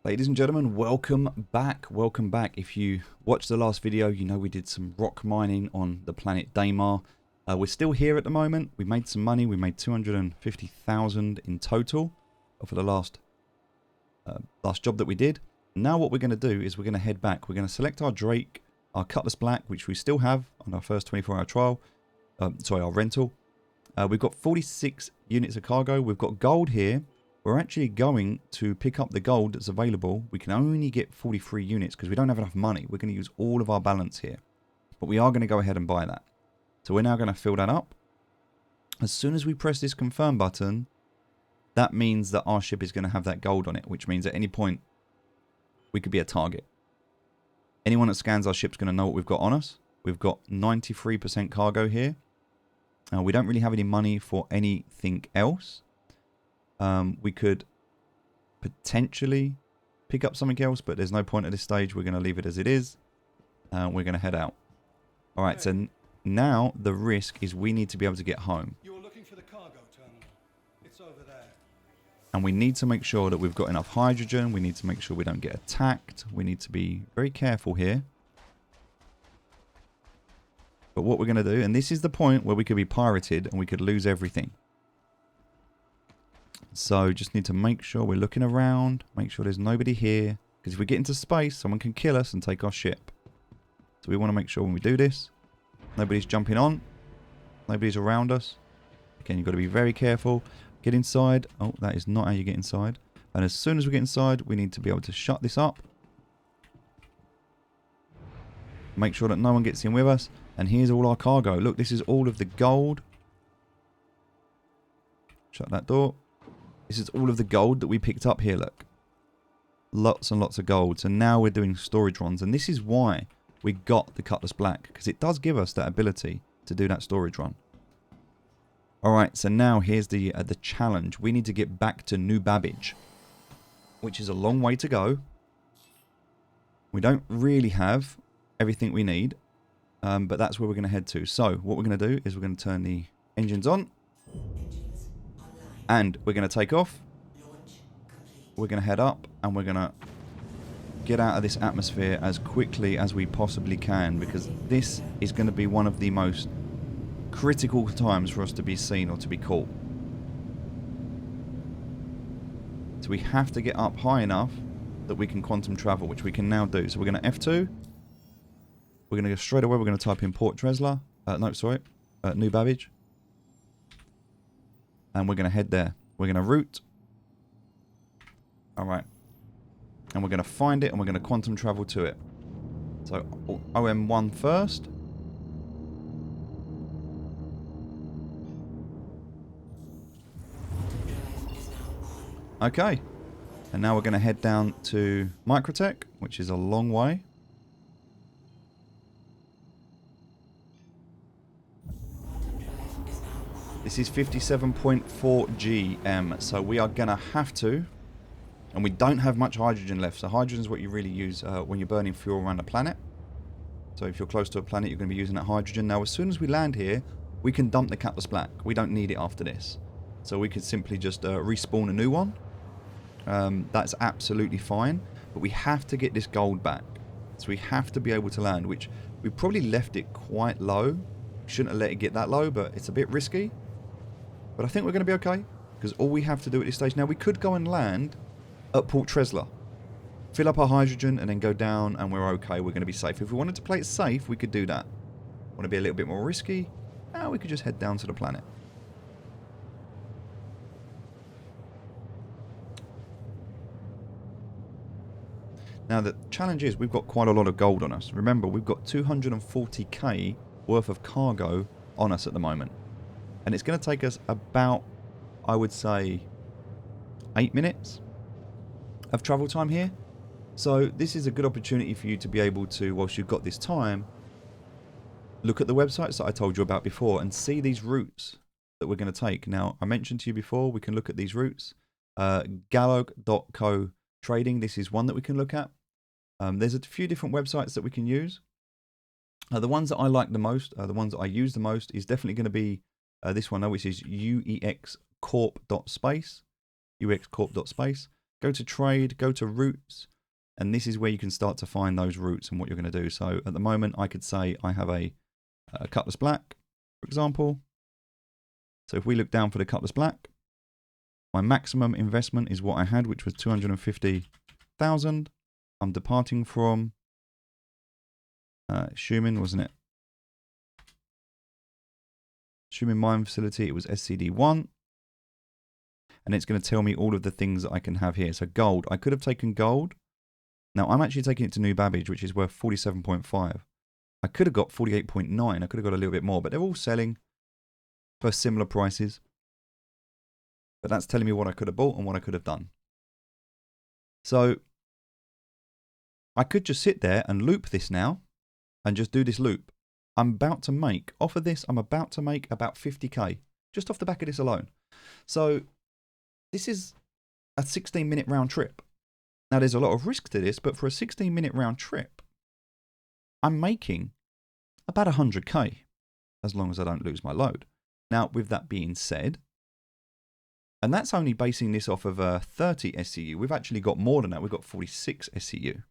Ladies and gentlemen, welcome back. Welcome back. If you watched the last video, you know we did some rock mining on the planet Daymar. We're still here at the moment. We made some money. We made 250,000 in total for the last job that we did. Now what we're going to do is we're going to head back. We're going to select our Drake, our Cutlass Black, which we still have on our first 24-hour trial. Our rental. We've got 46 units of cargo. We've got gold here. We're actually going to pick up the gold that's available. We can only get 43 units because we don't have enough money. We're going to use all of our balance here. But we are going to go ahead and buy that. So we're now going to fill that up. As soon as we press this confirm button, that means that our ship is going to have that gold on it, which means at any point we could be a target. Anyone that scans our ship's going to know what we've got on us. We've got 93% cargo here. We don't really have any money for anything else. We could potentially pick up something else, but there's no point at this stage. We're going to leave it as it is. We're going to head out. All right, so now the risk is we need to be able to get home. You're looking for the cargo terminal. It's over there. And we need to make sure that we've got enough hydrogen. We need to make sure we don't get attacked. We need to be very careful here. But what we're going to do, and this is the point where we could be pirated and we could lose everything. So just need to make sure we're looking around, make sure there's nobody here. Because if we get into space, someone can kill us and take our ship. So we want to make sure when we do this, nobody's jumping on, nobody's around us. Again, you've got to be very careful. Get inside. Oh, that is not how you get inside. And as soon as we get inside, we need to be able to shut this up. Make sure that no one gets in with us. And here's all our cargo. Look, this is all of the gold. Shut that door. This is all of the gold that we picked up here, look. Lots and lots of gold. So now we're doing storage runs. And this is why we got the Cutlass Black. Because it does give us that ability to do that storage run. Alright, so now here's the challenge. We need to get back to New Babbage. Which is a long way to go. We don't really have everything we need. But that's where we're going to head to. So what we're going to do is we're going to turn the engines on. And we're going to take off. We're going to head up and we're going to get out of this atmosphere as quickly as we possibly can, because this is going to be one of the most critical times for us to be seen or to be caught. So we have to get up high enough that we can quantum travel, which we can now do. So we're going to F2. We're going to go straight away. We're going to type in Port Tresla. New Babbage. And we're going to head there. We're going to route. Alright. And we're going to find it and we're going to quantum travel to it. So, OM1 first. Okay. And now we're going to head down to Microtech, which is a long way. This is 57.4 GM, so we are going to have to, and we don't have much hydrogen left, so hydrogen is what you really use when you're burning fuel around a planet. So if you're close to a planet, you're going to be using that hydrogen. Now, as soon as we land here, we can dump the Cutlass Black. We don't need it after this. So we could simply just respawn a new one. That's absolutely fine, but we have to get this gold back. So we have to be able to land, which we probably left it quite low. Shouldn't have let it get that low, but it's a bit risky. But I think we're going to be okay, because all we have to do at this stage... Now, we could go and land at Port Tresla. Fill up our hydrogen and then go down, and we're okay. We're going to be safe. If we wanted to play it safe, we could do that. Want to be a little bit more risky? We could just head down to the planet. Now, the challenge is we've got quite a lot of gold on us. Remember, we've got 240k worth of cargo on us at the moment. And it's going to take us about, I would say, 8 minutes of travel time here. So this is a good opportunity for you to be able to, whilst you've got this time, look at the websites that I told you about before and see these routes that we're going to take. Now, I mentioned to you before, we can look at these routes. Galog.co trading, this is one that we can look at. There's a few different websites that we can use. The ones that I like the most, the ones that I use the most, is definitely going to be this one, which is uexcorp.space. uexcorp.space. go to trade, go to routes, and this is where you can start to find those routes and what you're going to do. So at the moment, I could say I have a Cutlass Black, for example. So if we look down for the Cutlass Black, my maximum investment is what I had, which was 250,000. I'm departing from Schumann, wasn't it? Schumann Mine Facility, it was SCD1. And it's going to tell me all of the things that I can have here. So gold, I could have taken gold. Now I'm actually taking it to New Babbage, which is worth 47.5. I could have got 48.9. I could have got a little bit more, but they're all selling for similar prices. But that's telling me what I could have bought and what I could have done. So I could just sit there and loop this now and just do this loop. I'm about to make, off of this, I'm about to make about 50k just off the back of this alone. So this is a 16-minute round trip. Now there's a lot of risk to this, but for a 16-minute round trip, I'm making about 100k as long as I don't lose my load. Now with that being said, and that's only basing this off of 30 SCU. We've actually got more than that. We've got 46 SCU.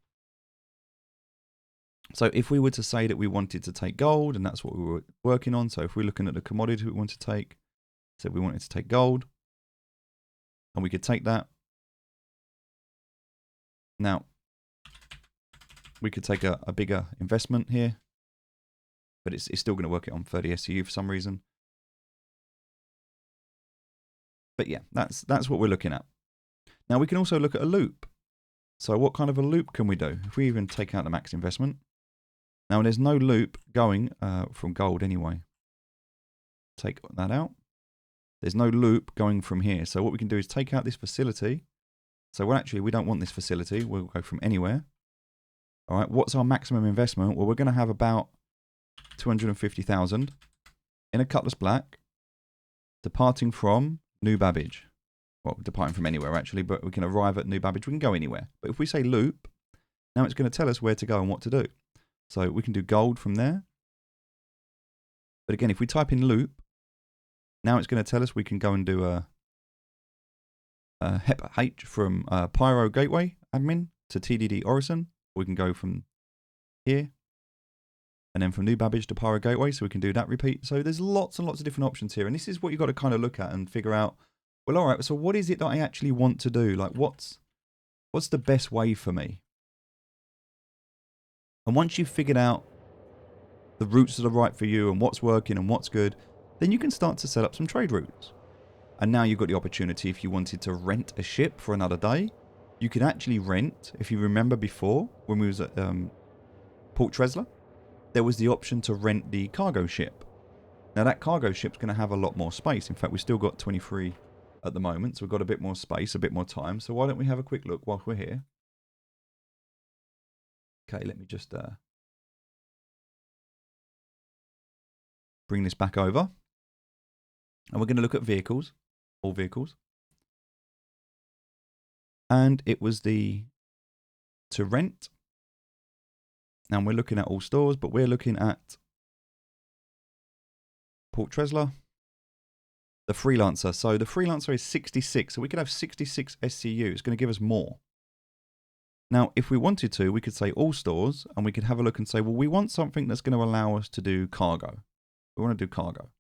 So if we were to say that we wanted to take gold, and that's what we were working on. So if we're looking at the commodity we want to take, so we wanted to take gold, and we could take that. Now, we could take a bigger investment here, but it's still going to work it on 30 SCU for some reason. But yeah, that's what we're looking at. Now we can also look at a loop. So what kind of a loop can we do? If we even take out the max investment. Now there's no loop going from gold anyway. Take that out. There's no loop going from here. So what we can do is take out this facility. So well, actually we don't want this facility. We'll go from anywhere. All right, what's our maximum investment? Well, we're going to have about 250,000 in a Cutlass Black, departing from New Babbage. Well, departing from anywhere actually, but we can arrive at New Babbage. We can go anywhere. But if we say loop, now it's going to tell us where to go and what to do. So we can do gold from there. But again, if we type in loop, now it's going to tell us we can go and do a HEP H from Pyro Gateway admin to TDD Orison. We can go from here and then from New Babbage to Pyro Gateway, so we can do that repeat. So there's lots and lots of different options here, and this is what you've got to kind of look at and figure out, well, all right, so what is it that I actually want to do? Like, what's the best way for me? And once you've figured out the routes that are right for you and what's working and what's good, then you can start to set up some trade routes. And now you've got the opportunity, if you wanted to rent a ship for another day, you can actually rent, if you remember before, when we was at Port Tresla, there was the option to rent the cargo ship. Now that cargo ship's going to have a lot more space. In fact, we've still got 23 at the moment, so we've got a bit more space, a bit more time. So why don't we have a quick look while we're here? Okay, let me just bring this back over. And we're going to look at vehicles, all vehicles. And it was the to rent. Now we're looking at all stores, but we're looking at Port Tresla, the freelancer. So the freelancer is 66. So we could have 66 SCU. It's going to give us more. Now, if we wanted to, we could say all stores, and we could have a look and say, well, we want something that's going to allow us to do cargo. We want to do cargo.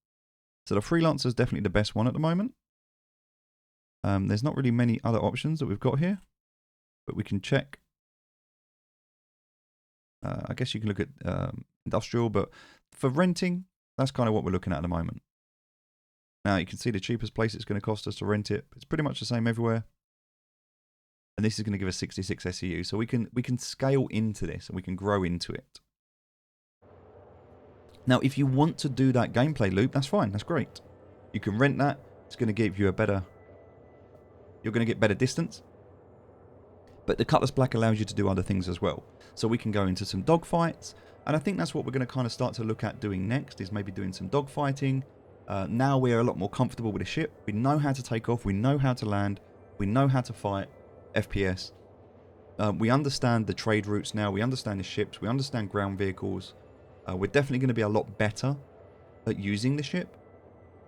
So the freelancer is definitely the best one at the moment. There's not really many other options that we've got here, but we can check. I guess you can look at industrial, but for renting, that's kind of what we're looking at the moment. Now you can see the cheapest place it's going to cost us to rent it. It's pretty much the same everywhere. And this is going to give us 66 SEU. So we can scale into this and we can grow into it. Now, if you want to do that gameplay loop, that's fine. That's great. You can rent that. It's going to give you a better... You're going to get better distance. But the Cutlass Black allows you to do other things as well. So we can go into some dogfights. And I think that's what we're going to kind of start to look at doing next, is maybe doing some dogfighting. Now we're a lot more comfortable with the ship. We know how to take off. We know how to land. We know how to fight FPS. We understand the trade routes now. We understand the ships. We understand ground vehicles. We're definitely going to be a lot better at using the ship.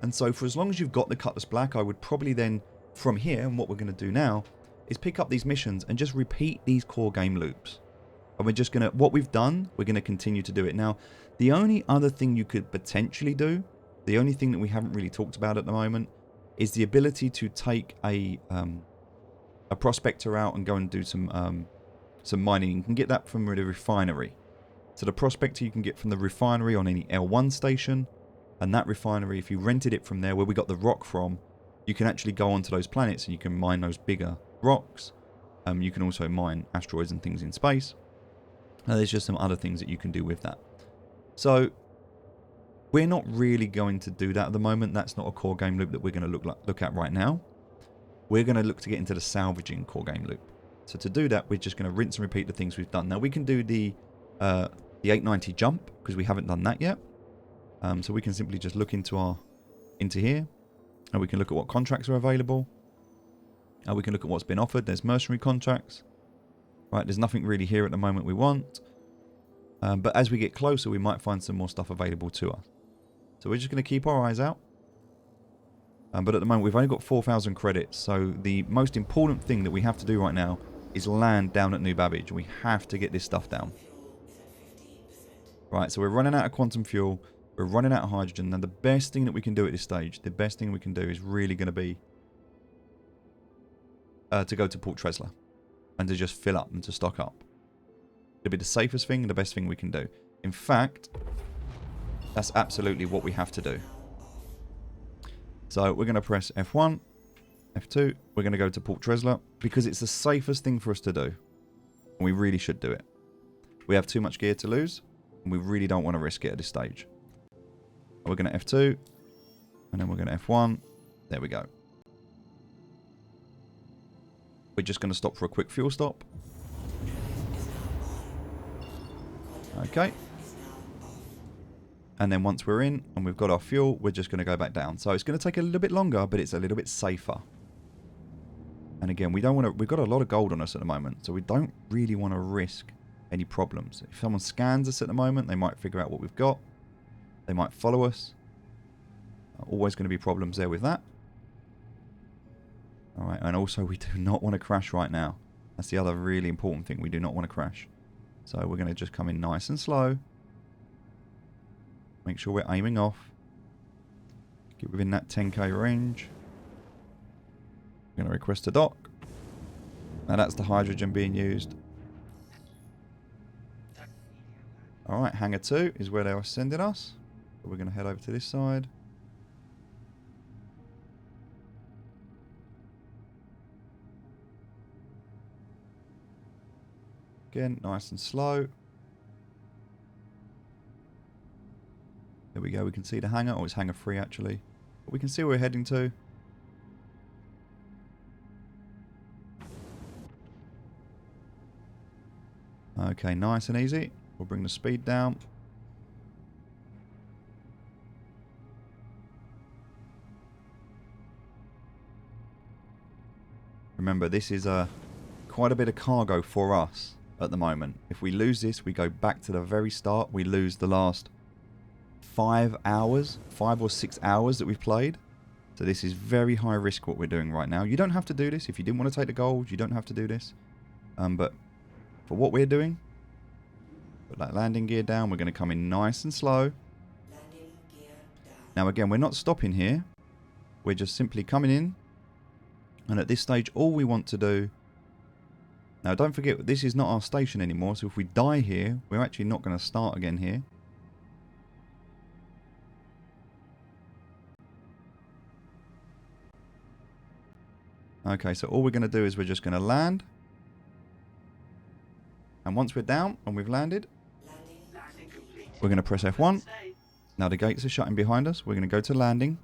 And so for as long as you've got the Cutlass Black, I would probably then, from here, and what we're going to do now, is pick up these missions and just repeat these core game loops. And we're just going to, what we've done, we're going to continue to do it. Now, the only other thing you could potentially do, the only thing that we haven't really talked about at the moment, is the ability to take a prospector out and go and do some mining. You can get that from the refinery. So the prospector you can get from the refinery on any L1 station, and that refinery, if you rented it from there where we got the rock from, you can actually go onto those planets and you can mine those bigger rocks. You can also mine asteroids and things in space. There's just some other things that you can do with that. So we're not really going to do that at the moment. That's not a core game loop that we're going to look at right now. We're going to look to get into the salvaging core game loop. So to do that, we're just going to rinse and repeat the things we've done. Now we can do the 890 jump because we haven't done that yet. So we can simply just look into here, and we can look at what contracts are available. And we can look at what's been offered. There's mercenary contracts. Right, there's nothing really here at the moment we want. But as we get closer, we might find some more stuff available to us. So we're just going to keep our eyes out. But at the moment, we've only got 4,000 credits. So the most important thing that we have to do right now is land down at New Babbage. We have to get this stuff down. Right, so we're running out of quantum fuel. We're running out of hydrogen. Now, the best thing that we can do at this stage, the best thing we can do is really going to be to go to Port Tresla and to just fill up and to stock up. It'll be the safest thing and the best thing we can do. In fact, that's absolutely what we have to do. So we're going to press F1, F2. We're going to go to Port Tresla because it's the safest thing for us to do. And we really should do it. We have too much gear to lose, and we really don't want to risk it at this stage. We're going to F2, and then we're going to F1. There we go. We're just going to stop for a quick fuel stop. Okay. And then once we're in and we've got our fuel, we're just going to go back down. So it's going to take a little bit longer, but it's a little bit safer. And again, we don't want to. We've got a lot of gold on us at the moment, so we don't really want to risk any problems. If someone scans us at the moment, they might figure out what we've got. They might follow us. Always going to be problems there with that. All right, and also we do not want to crash right now. That's the other really important thing. We do not want to crash. So we're going to just come in nice and slow. Make sure we're aiming off. Get within that 10k range. We're going to request a dock. Now that's the hydrogen being used. Alright, hangar 2 is where they are sending us. So we're going to head over to this side. Again, nice and slow. There we go, we can see the hangar. Oh, it's hangar 3 actually. But we can see where we're heading to. Okay, nice and easy. We'll bring the speed down. Remember, this is quite a bit of cargo for us at the moment. If we lose this, we go back to the very start. We lose the last 5 hours, 5 or 6 hours that we've played. So this is very high risk what we're doing right now. You don't have to do this. If you didn't want to take the gold, you don't have to do this. But for what we're doing, put that landing gear down. We're going to come in nice and slow. Now again, we're not stopping here. We're just simply coming in. And at this stage, all we want to do... Now don't forget, this is not our station anymore. So if we die here, we're actually not going to start again here. Okay, so all we're going to do is we're just going to land. And once we're down and we've landed, we're going to press F1. Now the gates are shutting behind us. We're going to go to landing.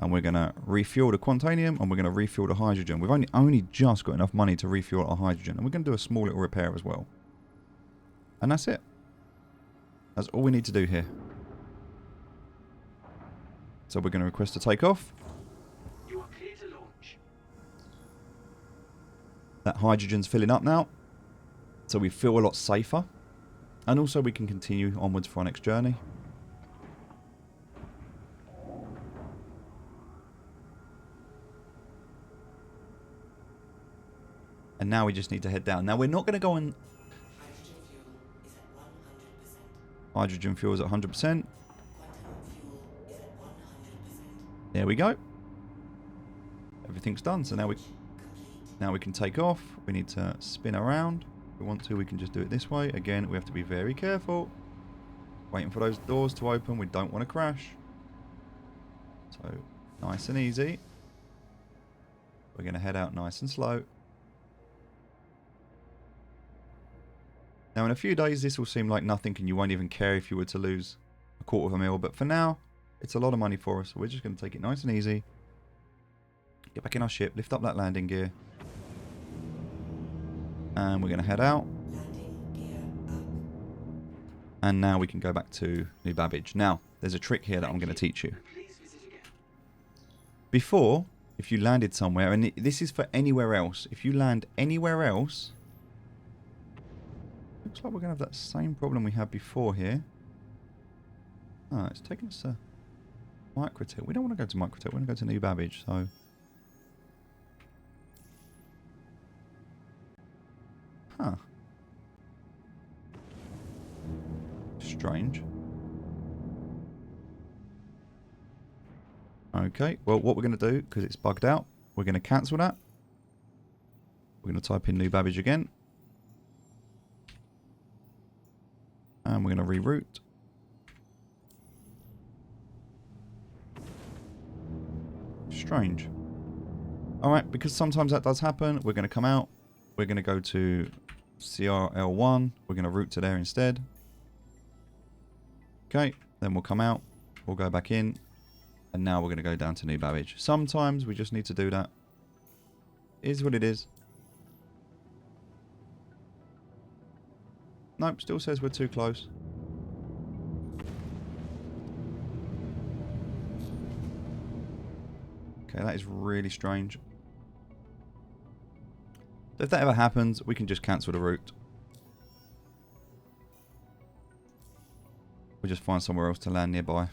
And we're going to refuel the quantanium and we're going to refuel the hydrogen. We've only just got enough money to refuel our hydrogen. And we're going to do a small little repair as well. And that's it. That's all we need to do here. So we're going to request to take off. You are clear to launch. That hydrogen's filling up now. So we feel a lot safer. And also we can continue onwards for our next journey. And now we just need to head down. Now we're not going to go on... Hydrogen fuel is at 100%. There we go. Everything's done. So now we can take off. We need to spin around. If we want to, we can just do it this way. Again, we have to be very careful. Waiting for those doors to open. We don't want to crash. So, nice and easy. We're going to head out nice and slow. Now, in a few days, this will seem like nothing and you won't even care if you were to lose $0.25 mil. But for now, it's a lot of money for us. So we're just going to take it nice and easy. Get back in our ship. Lift up that landing gear. And we're going to head out. And now we can go back to New Babbage. Now, there's a trick here that I'm going to teach you. Before, if you landed somewhere, and this is for anywhere else. If you land anywhere else... Looks like we're going to have that same problem we had before here. Ah, it's taking us to Microtech. We don't want to go to Microtech. We want to go to New Babbage, so... Huh. Strange. Okay, well, what we're going to do, because it's bugged out, we're going to cancel that. We're going to type in New Babbage again. And we're going to reroute. Strange. Alright, because sometimes that does happen, we're going to come out. We're going to go to CRL1. We're going to route to there instead. Okay, then we'll come out. We'll go back in. And now we're going to go down to New Babbage. Sometimes we just need to do that. It is what it is. Nope, still says we're too close. Okay, that is really strange. If that ever happens, we can just cancel the route. We'll just find somewhere else to land nearby.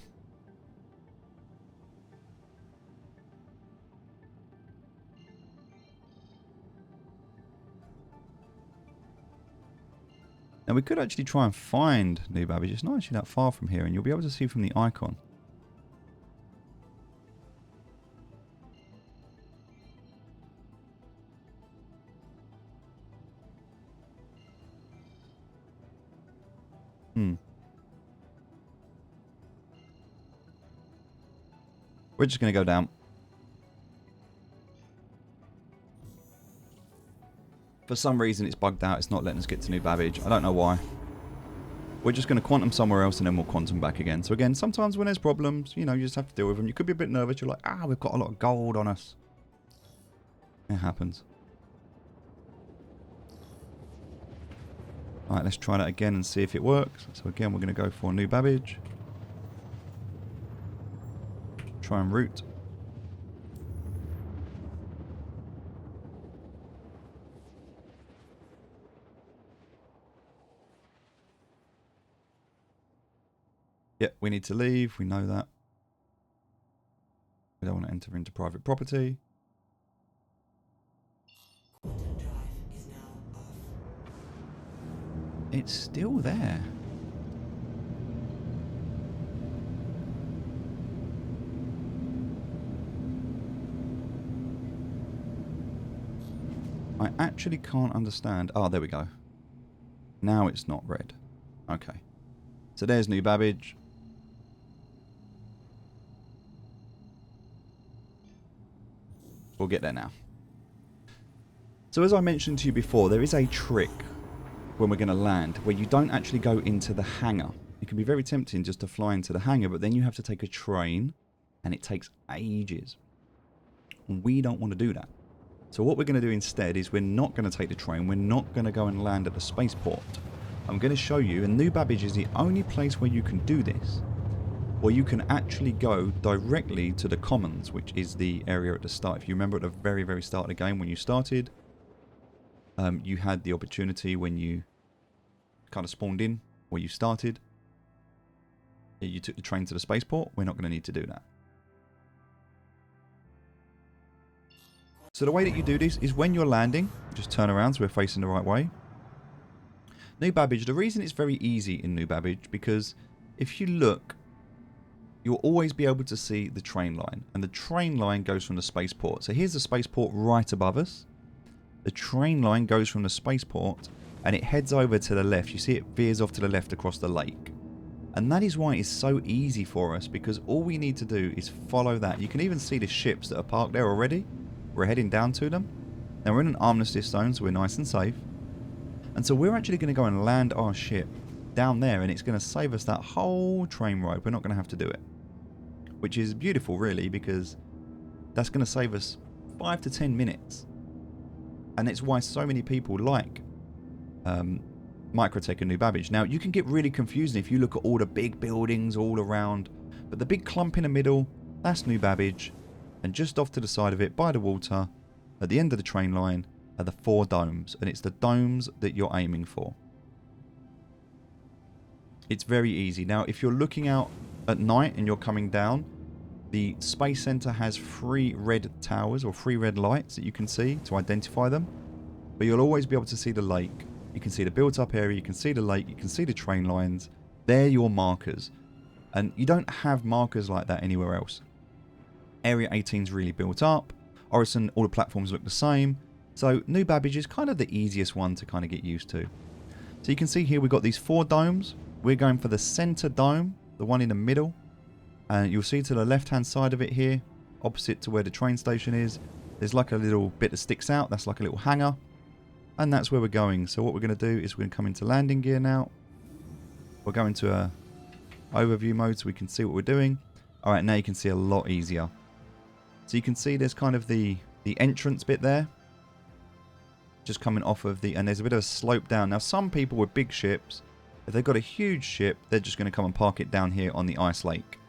Now we could actually try and find New Babbage. It's not actually that far from here, and you'll be able to see from the icon. We're just going to go down. For some reason it's bugged out. It's not letting us get to New Babbage. I don't know why. We're just going to quantum somewhere else and then we'll quantum back again. So again, sometimes when there's problems, you know, you just have to deal with them. You could be a bit nervous. You're like, we've got a lot of gold on us. It happens. Alright, let's try that again and see if it works. So again, we're going to go for New Babbage. Try and route. Yep, we need to leave. We know that. We don't want to enter into private property. It's still there. I actually can't understand. Oh, there we go. Now it's not red. Okay. So there's New Babbage. We'll get there now. So as I mentioned to you before, there is a trick when we're going to land where you don't actually go into the hangar. It can be very tempting just to fly into the hangar, but then you have to take a train and it takes ages. And we don't want to do that. So what we're going to do instead is we're not going to take the train. We're not going to go and land at the spaceport. I'm going to show you, and New Babbage is the only place where you can do this, where you can actually go directly to the Commons, which is the area at the start. If you remember at the very, very start of the game when you started, you had the opportunity when you kind of spawned in, where you started. You took the train to the spaceport. We're not going to need to do that. So the way that you do this is when you're landing, just turn around so we're facing the right way. New Babbage, the reason it's very easy in New Babbage, because if you look, you'll always be able to see the train line. And the train line goes from the spaceport. So here's the spaceport right above us. The train line goes from the spaceport and it heads over to the left. You see it veers off to the left across the lake. And that is why it's so easy for us, because all we need to do is follow that. You can even see the ships that are parked there already. We're heading down to them. Now we're in an armistice zone, so we're nice and safe. And so we're actually going to go and land our ship down there, and it's going to save us that whole train ride. We're not going to have to do it. Which is beautiful, really, because that's going to save us 5 to 10 minutes. And it's why so many people like Microtech and New Babbage. Now, you can get really confusing if you look at all the big buildings all around. But the big clump in the middle, that's New Babbage. And just off to the side of it, by the water, at the end of the train line, are the 4 domes. And it's the domes that you're aiming for. It's very easy. Now, if you're looking out at night and you're coming down, the Space Center has 3 red towers or 3 red lights that you can see to identify them. But you'll always be able to see the lake. You can see the built-up area, you can see the lake, you can see the train lines. They're your markers. And you don't have markers like that anywhere else. Area 18 is really built up. Orison, all the platforms look the same. So New Babbage is kind of the easiest one to kind of get used to. So you can see here we've got these 4 domes. We're going for the center dome, the one in the middle. And you'll see to the left-hand side of it here, opposite to where the train station is, there's like a little bit that sticks out. That's like a little hangar. And that's where we're going. So what we're going to do is we're going to come into landing gear now. We'll go into a overview mode so we can see what we're doing. All right, now you can see a lot easier. So you can see there's kind of the entrance bit there. Just coming off of the... And there's a bit of a slope down. Now, some people with big ships, if they've got a huge ship, they're just going to come and park it down here on the ice lake.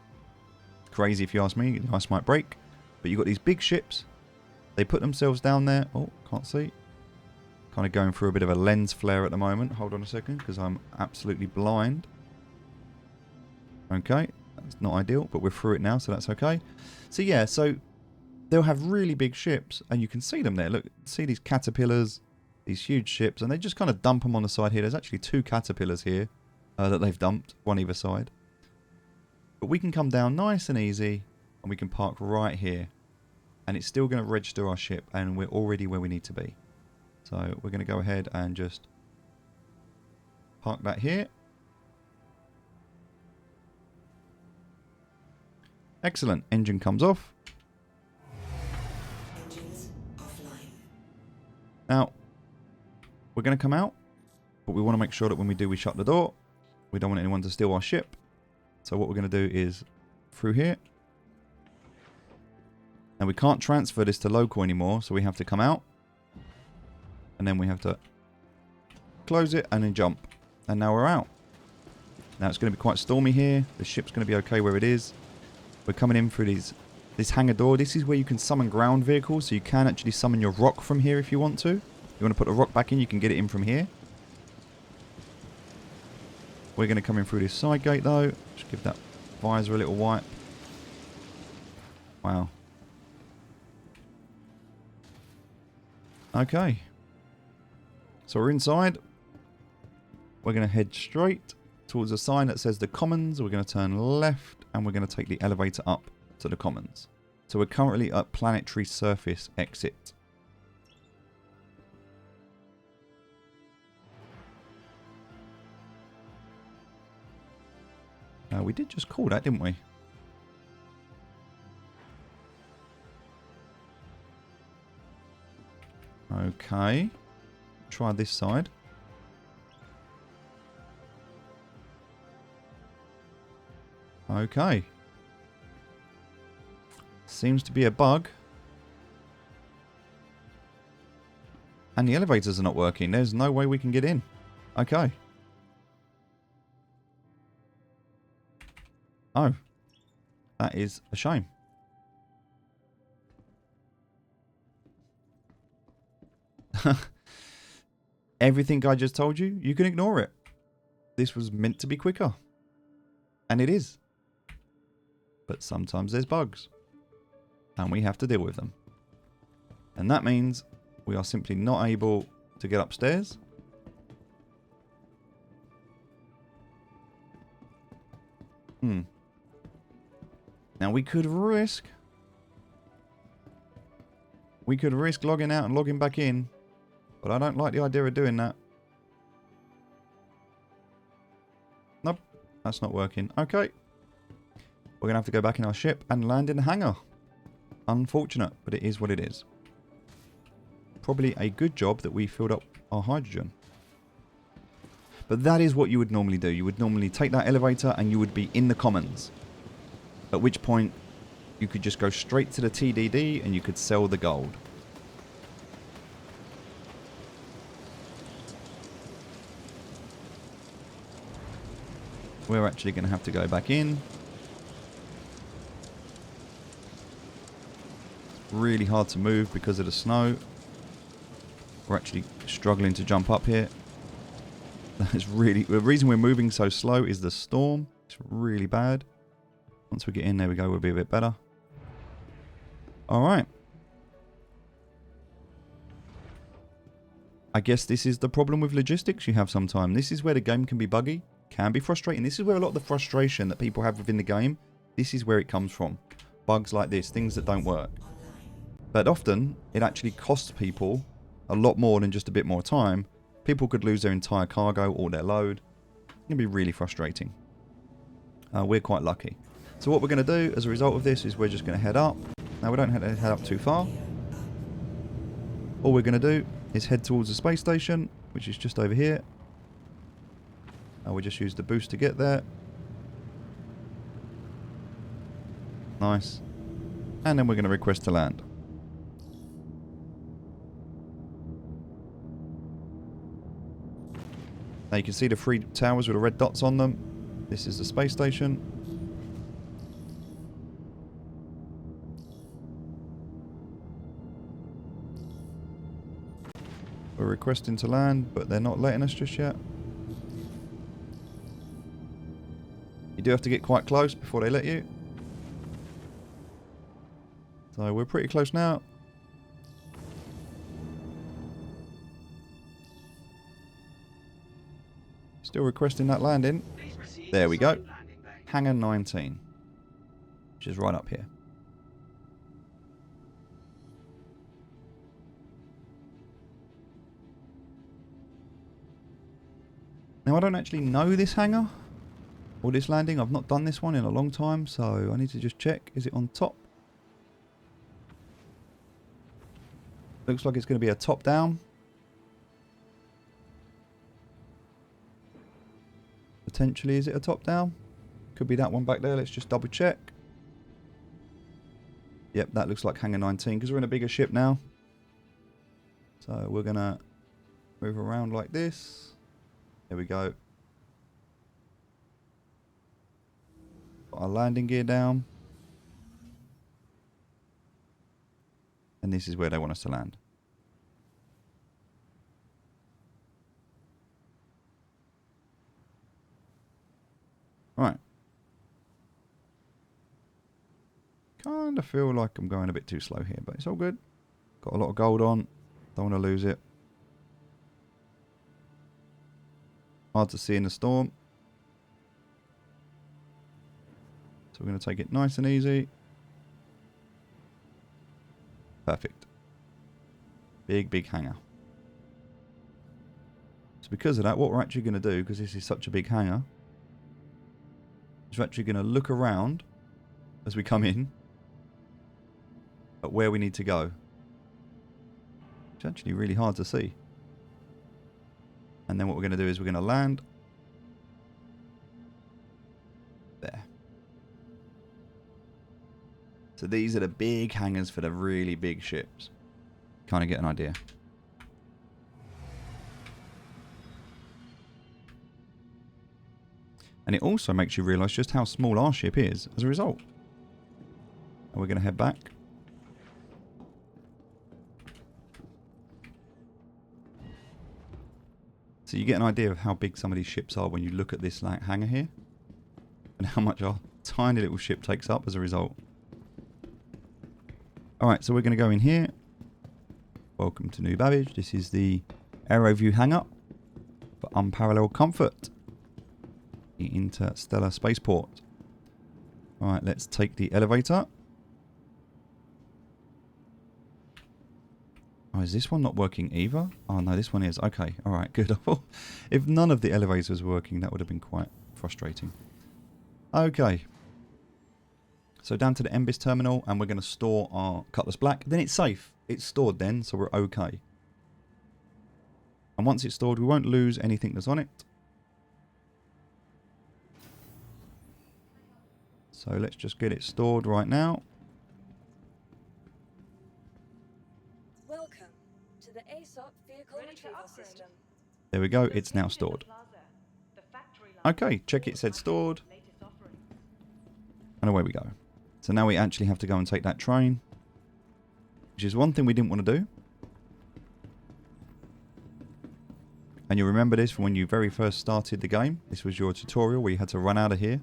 Crazy if you ask me. The ice might break. But you've got these big ships. They put themselves down there. Oh, can't see. Kind of going through a bit of a lens flare at the moment. Hold on a second, because I'm absolutely blind. Okay, that's not ideal, but we're through it now, so that's okay. So yeah, so they'll have really big ships, and you can see them there. Look, see these caterpillars, these huge ships, and they just kind of dump them on the side here. There's actually 2 caterpillars here that they've dumped, one either side. But we can come down nice and easy, and we can park right here. And it's still going to register our ship, and we're already where we need to be. So we're going to go ahead and just park that here. Excellent. Engine comes off. Engines offline. Now, we're going to come out, but we want to make sure that when we do, we shut the door. We don't want anyone to steal our ship. So what we're going to do is through here. Now we can't transfer this to local anymore, so we have to come out. And then we have to close it and then jump. And now we're out. Now it's going to be quite stormy here. The ship's going to be okay where it is. We're coming in through this hangar door. This is where you can summon ground vehicles. So you can actually summon your rock from here if you want to. If you want to put the rock back in, you can get it in from here. We're going to come in through this side gate though. Just give that visor a little wipe. Wow. Okay. So we're inside. We're going to head straight towards a sign that says the Commons. We're going to turn left and we're going to take the elevator up to the Commons. So we're currently at Planetary Surface exit. We did just call that, didn't we? Okay. Try this side. Okay. Seems to be a bug. And the elevators are not working. There's no way we can get in. Okay. Oh. That is a shame. Everything I just told you, you can ignore it. This was meant to be quicker. And it is. But sometimes there's bugs. And we have to deal with them. And that means we are simply not able to get upstairs. Now we could risk logging out and logging back in, but I don't like the idea of doing that. Nope, that's not working. Okay. We're going to have to go back in our ship and land in the hangar. Unfortunate, but it is what it is. Probably a good job that we filled up our hydrogen. But that is what you would normally do. You would normally take that elevator and you would be in the commons. At which point, you could just go straight to the TDD and you could sell the gold. We're actually going to have to go back in. It's really hard to move because of the snow. We're actually struggling to jump up here. That's really... The reason we're moving so slow is the storm. It's really bad. Once we get in, there we go, we'll be a bit better. Alright. I guess this is the problem with logistics you have sometimes. This is where the game can be buggy, can be frustrating. This is where a lot of the frustration that people have within the game, this is where it comes from. Bugs like this, things that don't work. But often, it actually costs people a lot more than just a bit more time. People could lose their entire cargo or their load. It can be really frustrating. We're quite lucky. So what we're going to do as a result of this is we're just going to head up. Now we don't have to head up too far. All we're going to do is head towards the space station, which is just over here. We'll just use the boost to get there. Nice. And then we're going to request to land. Now you can see the 3 towers with the red dots on them. This is the space station. We're requesting to land, but they're not letting us just yet. You do have to get quite close before they let you. So we're pretty close now. Still requesting that landing. There we go. Hangar 19. Which is right up here. Now I don't actually know this hangar or this landing. I've not done this one in a long time, so I need to just check. Is it on top? Looks like it's going to be a top down. Potentially, is it a top down? Could be that one back there. Let's just double check. Yep, that looks like hangar 19 because we're in a bigger ship now. So we're going to move around like this. There we go. Put our landing gear down. And this is where they want us to land. Right. Kind of feel like I'm going a bit too slow here, but it's all good. Got a lot of gold on. Don't want to lose it. Hard to see in the storm. So we're going to take it nice and easy. Perfect. Big, big hangar. So because of that, what we're actually going to do, because this is such a big hangar, is we're actually going to look around as we come in at where we need to go. It's actually really hard to see. And then what we're going to do is we're going to land there. So these are the big hangars for the really big ships. Kind of get an idea. And it also makes you realise just how small our ship is as a result. And we're going to head back. So you get an idea of how big some of these ships are when you look at this like hangar here. And how much our tiny little ship takes up as a result. Alright, so we're going to go in here. Welcome to New Babbage. This is the AeroView hang-up for unparalleled comfort. The interstellar spaceport. Alright, let's take the elevator. Oh, is this one not working either? Oh no, this one is. Okay, alright, good. If none of the elevators were working, that would have been quite frustrating. Okay. So down to the MBIS terminal, and we're going to store our Cutlass Black. Then it's safe. It's stored then, so we're okay. And once it's stored, we won't lose anything that's on it. So let's just get it stored right now. Welcome to the ASOP vehicle retrieval system. There we go, it's now stored. Okay, check it said stored. And away we go. So now we actually have to go and take that train. Which is one thing we didn't want to do. And you remember this from when you very first started the game. This was your tutorial where you had to run out of here.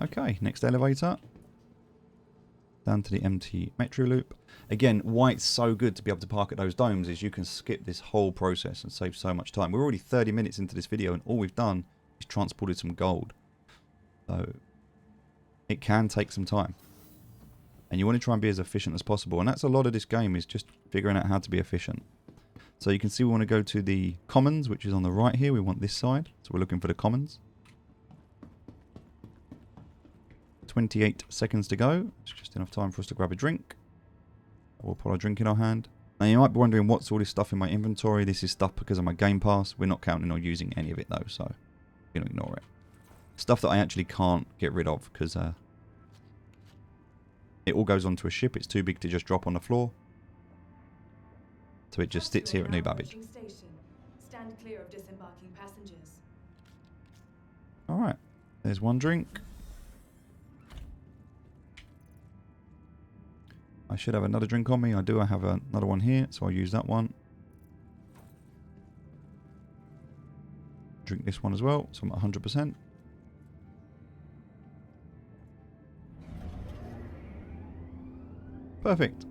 Okay, next elevator. Down to the empty metro loop. Again, why it's so good to be able to park at those domes is you can skip this whole process and save so much time. We're already 30 minutes into this video and all we've done is transported some gold. So it can take some time. And you want to try and be as efficient as possible. And that's a lot of this game, is just figuring out how to be efficient. So you can see we want to go to the commons, which is on the right here. We want this side. So we're looking for the commons. 28 seconds to go. It's just enough time for us to grab a drink. We'll put our drink in our hand. Now you might be wondering what's all this stuff in my inventory. This is stuff because of my Game Pass. We're not counting on using any of it though, so you can ignore it. Stuff that I actually can't get rid of because it all goes onto a ship. It's too big to just drop on the floor. So it just sits here at New Babbage. Stand clear of disembarking passengers. Alright, there's one drink. I should have another drink on me. I do. I have another one here, so I'll use that one. Drink this one as well, so I'm at 100%. Perfect.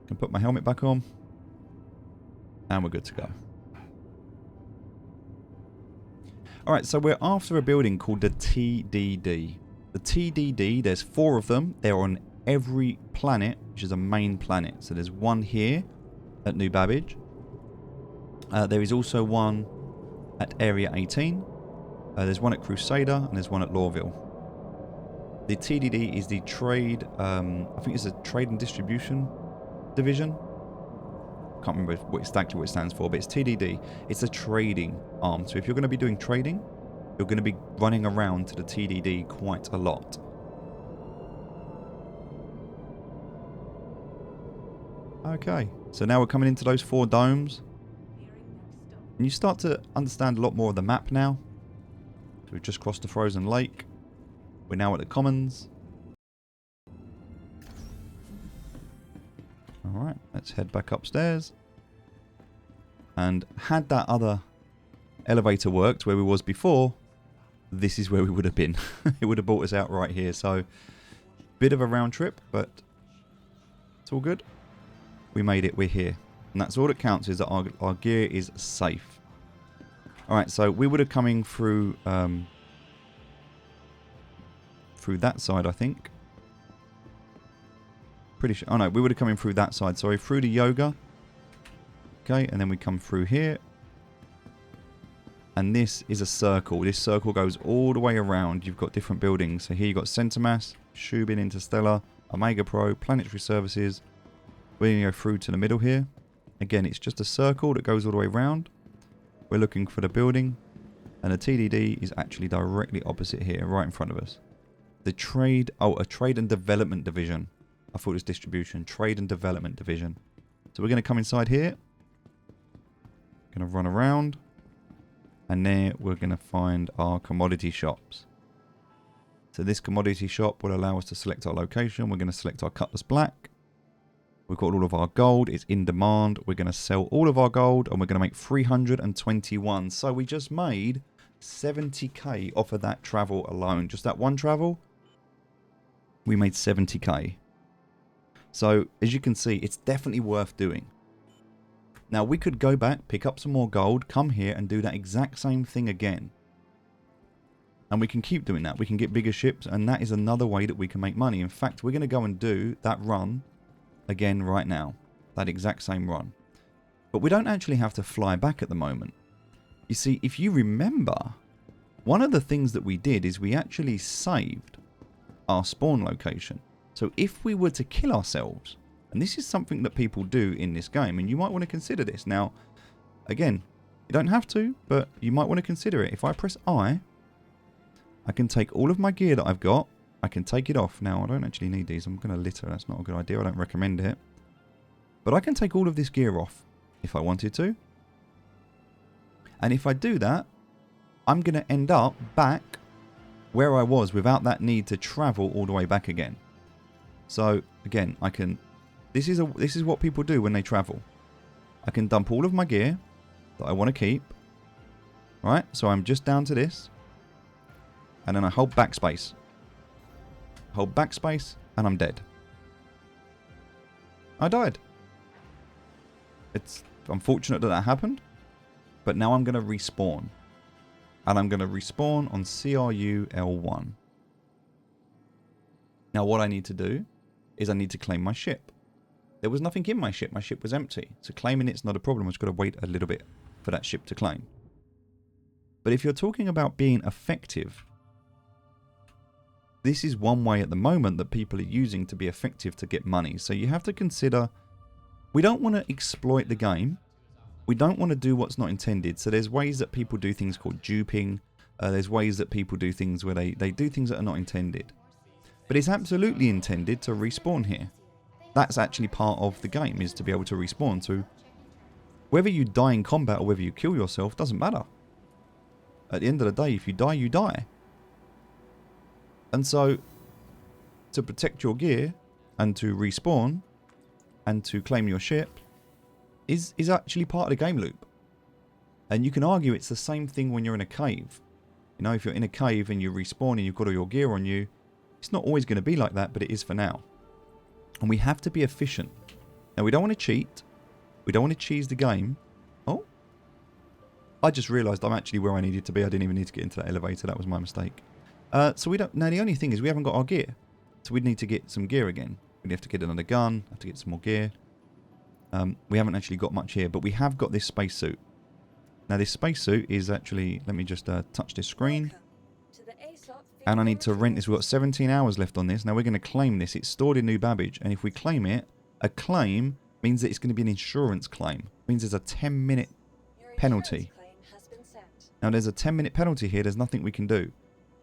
Can put my helmet back on. And we're good to go. Alright, so we're after a building called the TDD. The TDD, there's 4 of them. They're on every planet, which is a main planet. So there's one here at New Babbage. There is also one at Area 18. There's one at Crusader, and there's one at Lawville. The TDD is the trade, I think it's a trade and distribution division. Can't remember exactly what it stands for, but it's TDD. It's a trading arm. So if you're going to be doing trading, you're going to be running around to the TDD quite a lot. Okay, so now we're coming into those 4 domes. And you start to understand a lot more of the map now. So we've just crossed the frozen lake. We're now at the commons. Alright, let's head back upstairs. And had that other elevator worked where we was before, this is where we would have been. It would have brought us out right here. So, bit of a round trip, but it's all good. We made it, we're here. And that's all that counts, is that our gear is safe. Alright, so we would have coming through through that side, I think. Pretty sure. Oh no, we would have come in through that side. Sorry, through the yoga. Okay, and then we come through here. And this is a circle. This circle goes all the way around. You've got different buildings. So here you've got Center Mass, Shubin Interstellar, Omega Pro, Planetary Services. We're going to go through to the middle here. Again, it's just a circle that goes all the way around. We're looking for the building. And the TDD is actually directly opposite here, right in front of us. The trade... Oh, a trade and development division. I thought it was distribution. Trade and development division. So we're going to come inside here. Going to run around. And there we're going to find our commodity shops. So this commodity shop will allow us to select our location. We're going to select our Cutlass Black. We've got all of our gold. It's in demand. We're going to sell all of our gold and we're going to make 321. So we just made 70k off of that travel alone. Just that one travel, we made 70k. So as you can see, it's definitely worth doing. Now we could go back, pick up some more gold, come here and do that exact same thing again. And we can keep doing that. We can get bigger ships and that is another way that we can make money. In fact, we're going to go and do that run again right now. That exact same run. But we don't actually have to fly back at the moment. You see, if you remember, one of the things that we did is we actually saved our spawn location. So if we were to kill ourselves, and this is something that people do in this game, and you might want to consider this. Now, again, you don't have to, but you might want to consider it. If I press I can take all of my gear that I've got. I can take it off. Now, I don't actually need these. I'm going to litter. That's not a good idea. I don't recommend it. But I can take all of this gear off if I wanted to. And if I do that, I'm going to end up back where I was without that need to travel all the way back again. So, again, I can... This is what people do when they travel. I can dump all of my gear that I want to keep. Right? So I'm just down to this. And then I hold backspace. Hold backspace, and I'm dead. I died. It's unfortunate that that happened. But now I'm going to respawn. And I'm going to respawn on CRU L1. Now what I need to do is I need to claim my ship. There was nothing in my ship. My ship was empty. So claiming it's not a problem. I've just got to wait a little bit for that ship to claim. But if you're talking about being effective, this is one way at the moment that people are using to be effective to get money. So you have to consider, we don't want to exploit the game. We don't want to do what's not intended. So there's ways that people do things called duping. There's ways that people do things where they do things that are not intended. But it's absolutely intended to respawn here. That's actually part of the game, is to be able to respawn. So whether you die in combat or whether you kill yourself doesn't matter. At the end of the day, if you die, you die. And so, to protect your gear, and to respawn, and to claim your ship, is actually part of the game loop. And you can argue it's the same thing when you're in a cave. You know, if you're in a cave and you respawn and you've got all your gear on you, it's not always going to be like that, but it is for now. And we have to be efficient. Now, we don't want to cheat. We don't want to cheese the game. Oh. I just realised I'm actually where I needed to be. I didn't even need to get into that elevator. That was my mistake. So we don't... Now, the only thing is we haven't got our gear. So we'd need to get some gear again. We'd have to get another gun. Have to get some more gear. We haven't actually got much here. But we have got this spacesuit. Now, this spacesuit is actually... Let me just touch this screen. And I need to rent this. We've got 17 hours left on this. Now, we're going to claim this. It's stored in New Babbage. And if we claim it, a claim means that it's going to be an insurance claim. It means there's a 10-minute penalty. Now, there's a 10-minute penalty here. There's nothing we can do.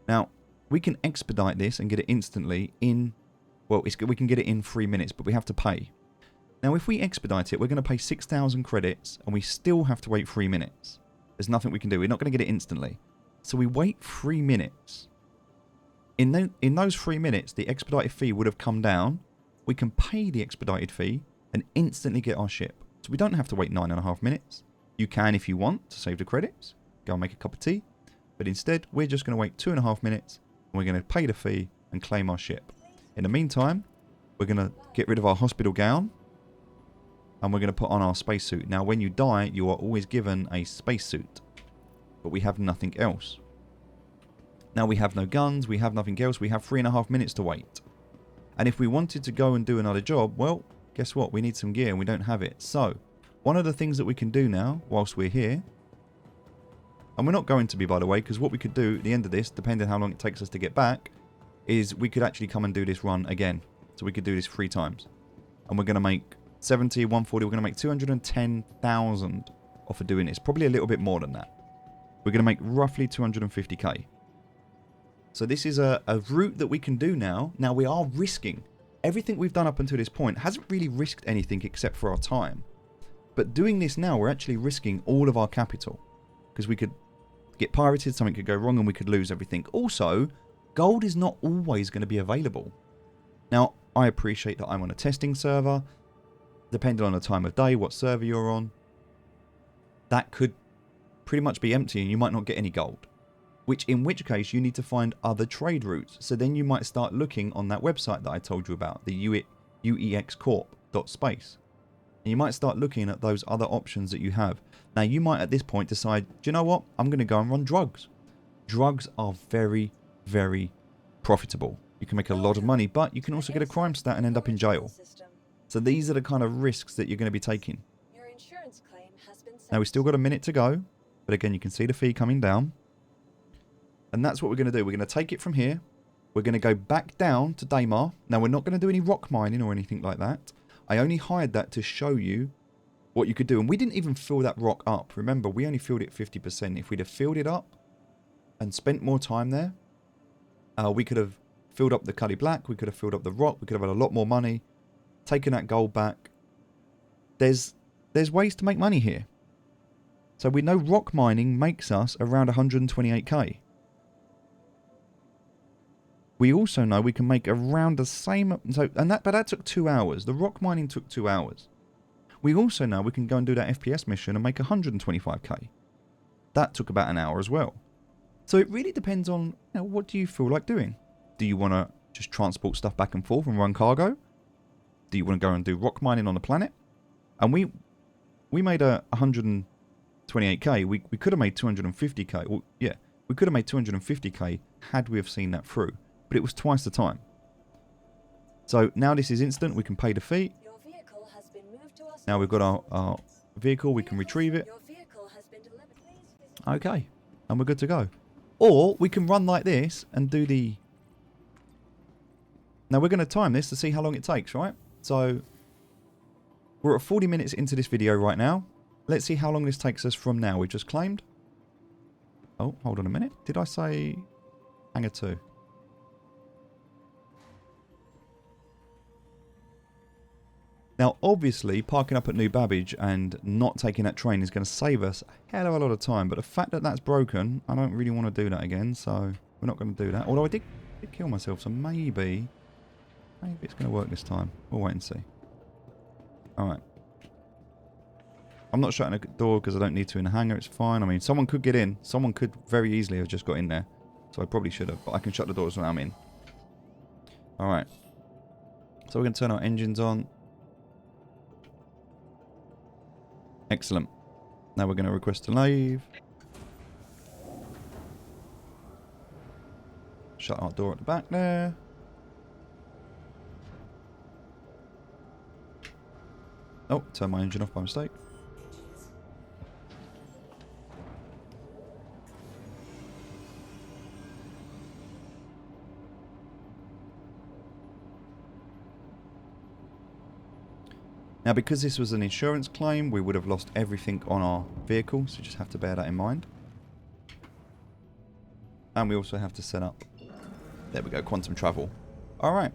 Now, we can expedite this and get it instantly in... Well, we can get it in 3 minutes, but we have to pay. Now, if we expedite it, we're going to pay 6,000 credits, and we still have to wait 3 minutes. There's nothing we can do. We're not going to get it instantly. So we wait 3 minutes. In those 3 minutes, the expedited fee would have come down. We can pay the expedited fee and instantly get our ship. So we don't have to wait 9.5 minutes. You can if you want to save the credits. Go and make a cup of tea. But instead, we're just going to wait 2.5 minutes. And we're going to pay the fee and claim our ship. In the meantime, we're going to get rid of our hospital gown. And we're going to put on our spacesuit. Now, when you die, you are always given a spacesuit. But we have nothing else. Now, we have no guns. We have nothing else. We have 3.5 minutes to wait. And if we wanted to go and do another job, well, guess what? We need some gear and we don't have it. So, one of the things that we can do now, whilst we're here, and we're not going to be, by the way, because what we could do at the end of this, depending on how long it takes us to get back, is we could actually come and do this run again. So we could do this 3 times. And we're going to make 70, 140, we're going to make 210,000 off of doing this. Probably a little bit more than that. We're going to make roughly 250k. So this is a route that we can do now. Now we are risking. Everything we've done up until this point hasn't really risked anything except for our time. But doing this now, we're actually risking all of our capital. Because we could get pirated, something could go wrong, and we could lose everything. Also, gold is not always going to be available. Now, I appreciate that I'm on a testing server. depending on the time of day, what server you're on, that could pretty much be empty and you might not get any gold. In which case you need to find other trade routes. So then you might start looking on that website that I told you about, the uexcorp.space. And you might start looking at those other options that you have. Now you might at this point decide, do you know what? I'm going to go and run drugs. Drugs are very, very profitable. You can make a lot of money, but you can also get a crime stat and end up in jail. So these are the kind of risks that you're going to be taking. Your insurance claim has been Now we've still got a minute to go, but again you can see the fee coming down. And that's what we're going to do. We're going to take it from here. We're going to go back down to Daymar. Now we're not going to do any rock mining or anything like that. I only hired that to show you what you could do. And we didn't even fill that rock up. Remember, we only filled it 50%. If we'd have filled it up and spent more time there, we could have filled up the Cuddy Black. We could have filled up the rock. We could have had a lot more money. Taken that gold back. There's ways to make money here. So we know rock mining makes us around 128k. We also know we can make around the same, but that took 2 hours. The rock mining took 2 hours. We also know we can go and do that FPS mission and make 125k. That took about an hour as well. So it really depends on, what do you feel like doing? Do you want to just transport stuff back and forth and run cargo? Do you want to go and do rock mining on the planet? And we made a 128k. We could have made 250k. Well, yeah, we could have made 250k had we have seen that through. But it was twice the time. So now this is instant. We can pay the fee. Your vehicle has been moved to us. Now we've got our vehicle. We can retrieve it. Your vehicle has been delivered. Please visit. Okay. And we're good to go. Or we can run like this and do the... Now we're going to time this to see how long it takes, right? So we're at 40 minutes into this video right now. Let's see how long this takes us from now. We've just claimed. Oh, hold on a minute. Did I say hangar 2? Now, obviously, parking up at New Babbage and not taking that train is going to save us a hell of a lot of time. But the fact that that's broken, I don't really want to do that again. So we're not going to do that. Although I did kill myself, so maybe it's going to work this time. We'll wait and see. Alright. I'm not shutting the door because I don't need to in the hangar. It's fine. I mean, someone could get in. Someone could very easily have just got in there. So I probably should have. But I can shut the doors when I'm in. Alright. So we're going to turn our engines on. Excellent. Now we're going to request to leave. Shut our door at the back there. Oh, turn my engine off by mistake. Now, because this was an insurance claim, we would have lost everything on our vehicle, so just have to bear that in mind. And we also have to set up, there we go, quantum travel. Alright,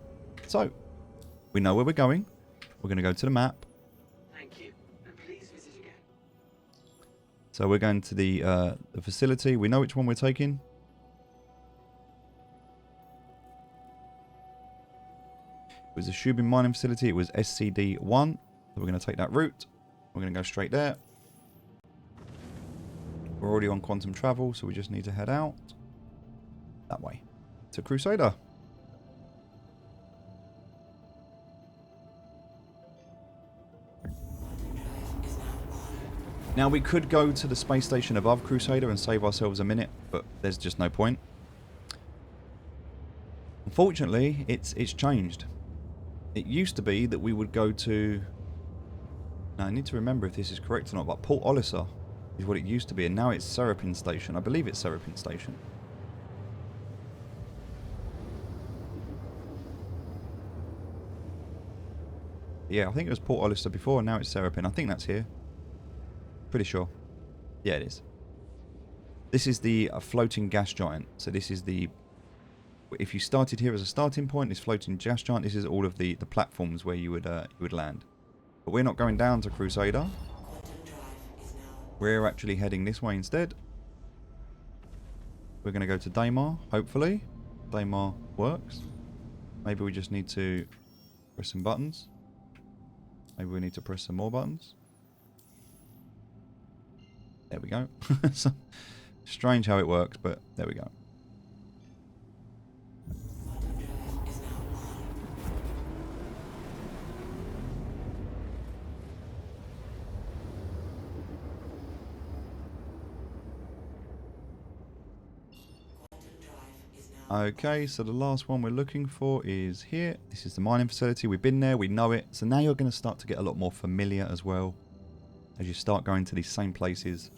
so, we know where we're going. We're going to go to the map. Thank you, and please visit again. So we're going to the facility. We know which one we're taking. It was a Shubin mining facility. It was SCD-1. So we're going to take that route. We're going to go straight there. We're already on quantum travel, so we just need to head out that way to Crusader. Now we could go to the space station above Crusader and save ourselves a minute, but there's just no point. Unfortunately, it's changed. It used to be that we would go to... Now I need to remember if this is correct or not, but Port Olisar is what it used to be, and now it's Serapin Station. I believe it's Serapin Station. Yeah, I think it was Port Olisar before, and now it's Serapin. I think that's here. Pretty sure. Yeah, it is. This is the floating gas giant. So this is the... If you started here as a starting point, this floating gas giant, this is all of the platforms where you would land. But we're not going down to Crusader. We're actually heading this way instead. We're going to go to Daymar, hopefully. Daymar works. Maybe we just need to press some buttons. Maybe we need to press some more buttons. There we go. So, strange how it works, but there we go. Okay, so the last one we're looking for is here. This is the mining facility. We've been there, we know it. So now you're going to start to get a lot more familiar as well as you start going to these same places.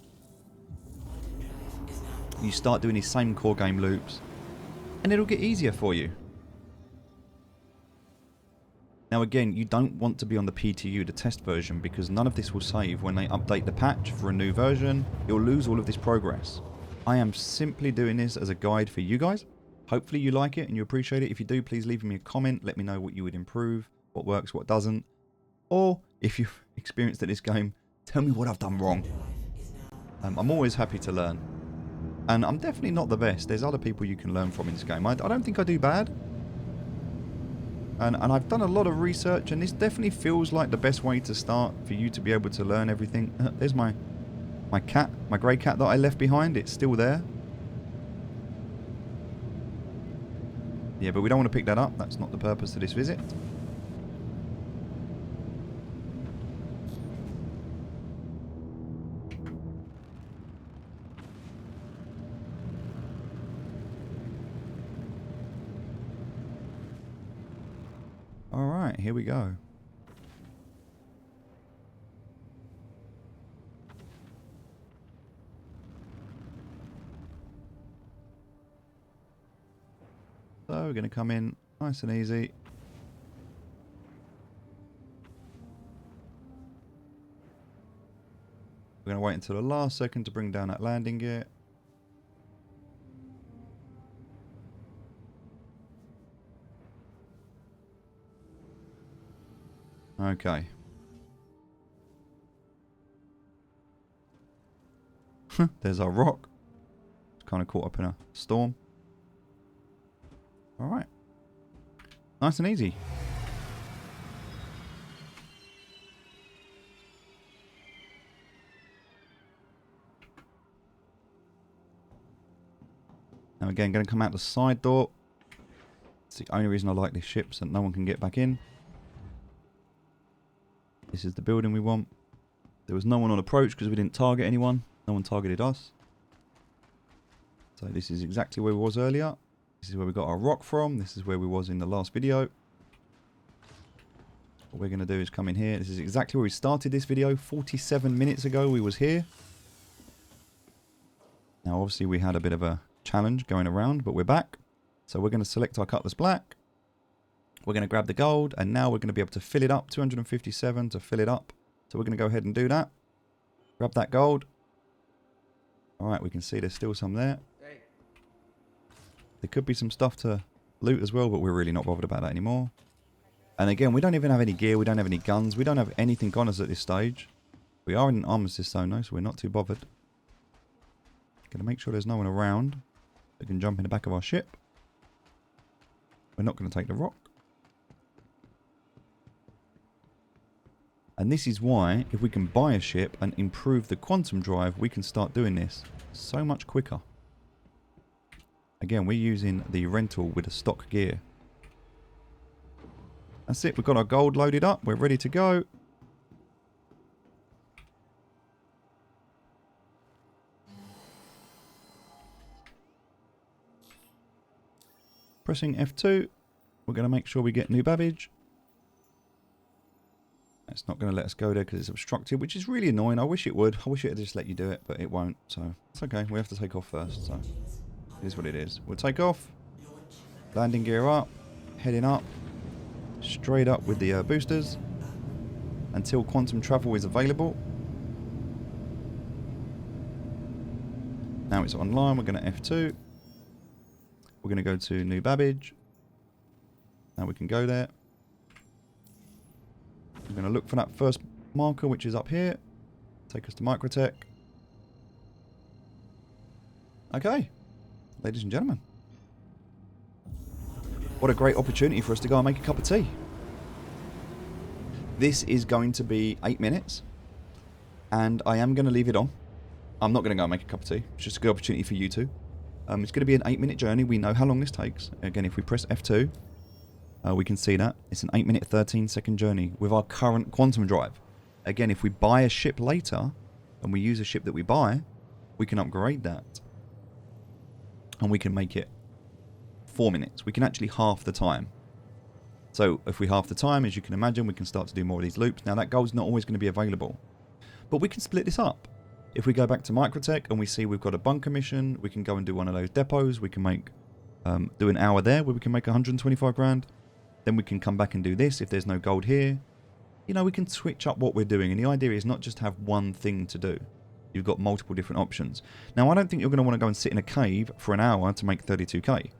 You start doing these same core game loops and it'll get easier for you. Now again, you don't want to be on the PTU, the test version, because none of this will save when they update the patch for a new version. You'll lose all of this progress. I am simply doing this as a guide for you guys. Hopefully you like it and you appreciate it. If you do, please leave me a comment. Let me know what you would improve, what works, what doesn't. Or if you've experienced at this game, tell me what I've done wrong. I'm always happy to learn. And I'm definitely not the best. There's other people you can learn from in this game. I don't think I do bad. And I've done a lot of research, and this definitely feels like the best way to start for you to be able to learn everything. There's my cat, my grey cat that I left behind. It's still there. Yeah, but we don't want to pick that up. That's not the purpose of this visit. Alright, here we go. So we're going to come in nice and easy. We're going to wait until the last second to bring down that landing gear. Okay. There's our rock. It's kind of caught up in a storm. Alright. Nice and easy. Now again, going to come out the side door. It's the only reason I like this ship, so no one can get back in. This is the building we want. There was no one on approach because we didn't target anyone. No one targeted us. So this is exactly where we was earlier. This is where we got our rock from. This is where we was in the last video. What we're going to do is come in here. This is exactly where we started this video. 47 minutes ago we was here. Now obviously we had a bit of a challenge going around, but we're back. So we're going to select our Cutlass Black. We're going to grab the gold, and now we're going to be able to fill it up. 257 to fill it up. So we're going to go ahead and do that. Grab that gold. Alright, we can see there's still some there. There could be some stuff to loot as well, but we're really not bothered about that anymore. And again, we don't even have any gear. We don't have any guns. We don't have anything on us at this stage. We are in an armistice zone though, so we're not too bothered. Going to make sure there's no one around that can jump in the back of our ship. We're not going to take the rock. And this is why, if we can buy a ship and improve the quantum drive, we can start doing this so much quicker. Again, we're using the rental with a stock gear. That's it. We've got our gold loaded up. We're ready to go. Pressing F2. We're going to make sure we get new Babbage. It's not going to let us go there because it's obstructed, which is really annoying. I wish it would. I wish it would just let you do it, but it won't. So it's okay. We have to take off first. So it is what it is. We'll take off. Landing gear up. Heading up. Straight up with the boosters. Until quantum travel is available. Now it's online. We're going to F2. We're going to go to new Babbage. Now we can go there. We're going to look for that first marker, which is up here. Take us to Microtech. Okay, ladies and gentlemen. What a great opportunity for us to go and make a cup of tea. This is going to be 8 minutes. And I am going to leave it on. I'm not going to go and make a cup of tea. It's just a good opportunity for you two. It's going to be an 8-minute journey. We know how long this takes. Again, if we press F2, we can see that. It's an 8-minute, 13-second journey with our current quantum drive. Again, if we buy a ship later, and we use a ship that we buy, we can upgrade that. And we can make it 4 minutes. We can actually half the time. So if we half the time, as you can imagine, we can start to do more of these loops. Now, that goal's not always going to be available. But we can split this up. If we go back to Microtech and we see we've got a bunker mission, we can go and do one of those depots. We can make do an hour there where we can make 125 grand. Then we can come back and do this if there's no gold here. You know, we can switch up what we're doing. And the idea is not just have one thing to do. You've got multiple different options. Now, I don't think you're going to want to go and sit in a cave for an hour to make 32k.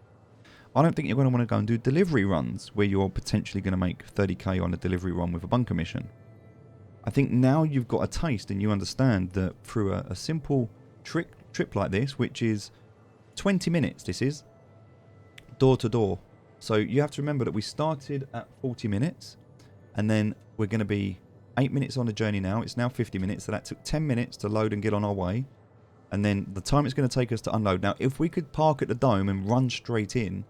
I don't think you're going to want to go and do delivery runs where you're potentially going to make 30k on a delivery run with a bunker mission. I think now you've got a taste and you understand that through a simple trip like this, which is 20 minutes, this is, door to door. So you have to remember that we started at 40 minutes and then we're going to be 8 minutes on the journey now. It's now 50 minutes, so that took 10 minutes to load and get on our way. And then the time it's going to take us to unload. Now, if we could park at the dome and run straight in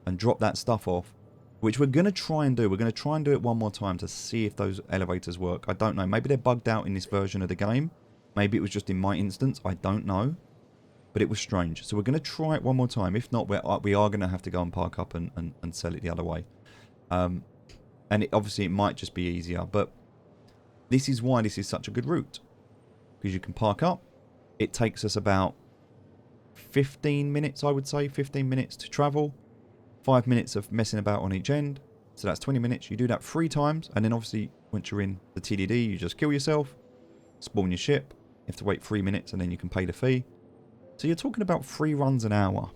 and drop that stuff off, which we're going to try and do. We're going to try and do it one more time to see if those elevators work. I don't know. Maybe they're bugged out in this version of the game. Maybe it was just in my instance. I don't know. But it was strange. So we're going to try it one more time. If not, we are going to have to go and park up and sell it the other way. And obviously it might just be easier. But this is why this is such a good route. Because you can park up. It takes us about 15 minutes, I would say. 15 minutes to travel. 5 minutes of messing about on each end. So that's 20 minutes. You do that 3 times. And then obviously, once you're in the TDD, you just kill yourself. Spawn your ship. You have to wait 3 minutes and then you can pay the fee. So you're talking about 3 runs an hour.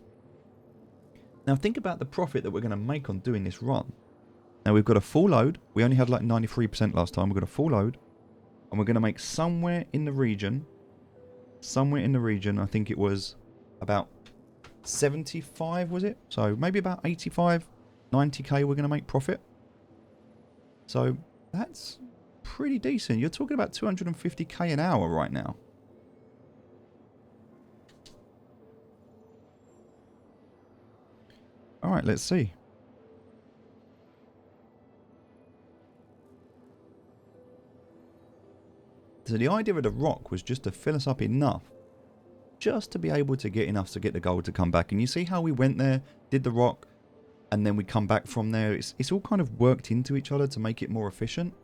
Now think about the profit that we're going to make on doing this run. Now we've got a full load. We only had like 93% last time. We've got a full load. And we're going to make somewhere in the region. I think it was about 75, was it? So maybe about 85, 90k we're going to make profit. So that's pretty decent. You're talking about 250k an hour right now. All right, let's see. So the idea of the rock was just to fill us up enough just to be able to get enough to get the gold to come back. And you see how we went there, did the rock, and then we come back from there. It's all kind of worked into each other to make it more efficient.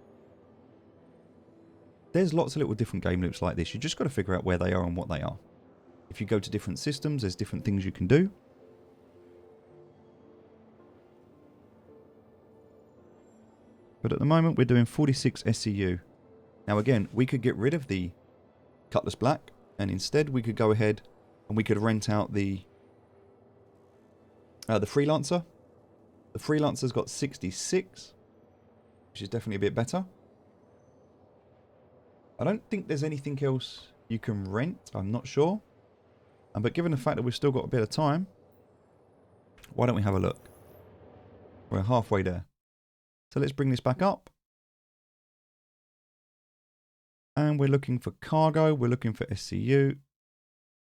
There's lots of little different game loops like this. You just got to figure out where they are and what they are. If you go to different systems, there's different things you can do. But at the moment, we're doing 46 SCU. Now again, we could get rid of the Cutlass Black. And instead, we could go ahead and we could rent out the Freelancer. The Freelancer's got 66, which is definitely a bit better. I don't think there's anything else you can rent. I'm not sure. But given the fact that we've still got a bit of time, why don't we have a look? We're halfway there. So let's bring this back up. And we're looking for cargo. We're looking for SCU.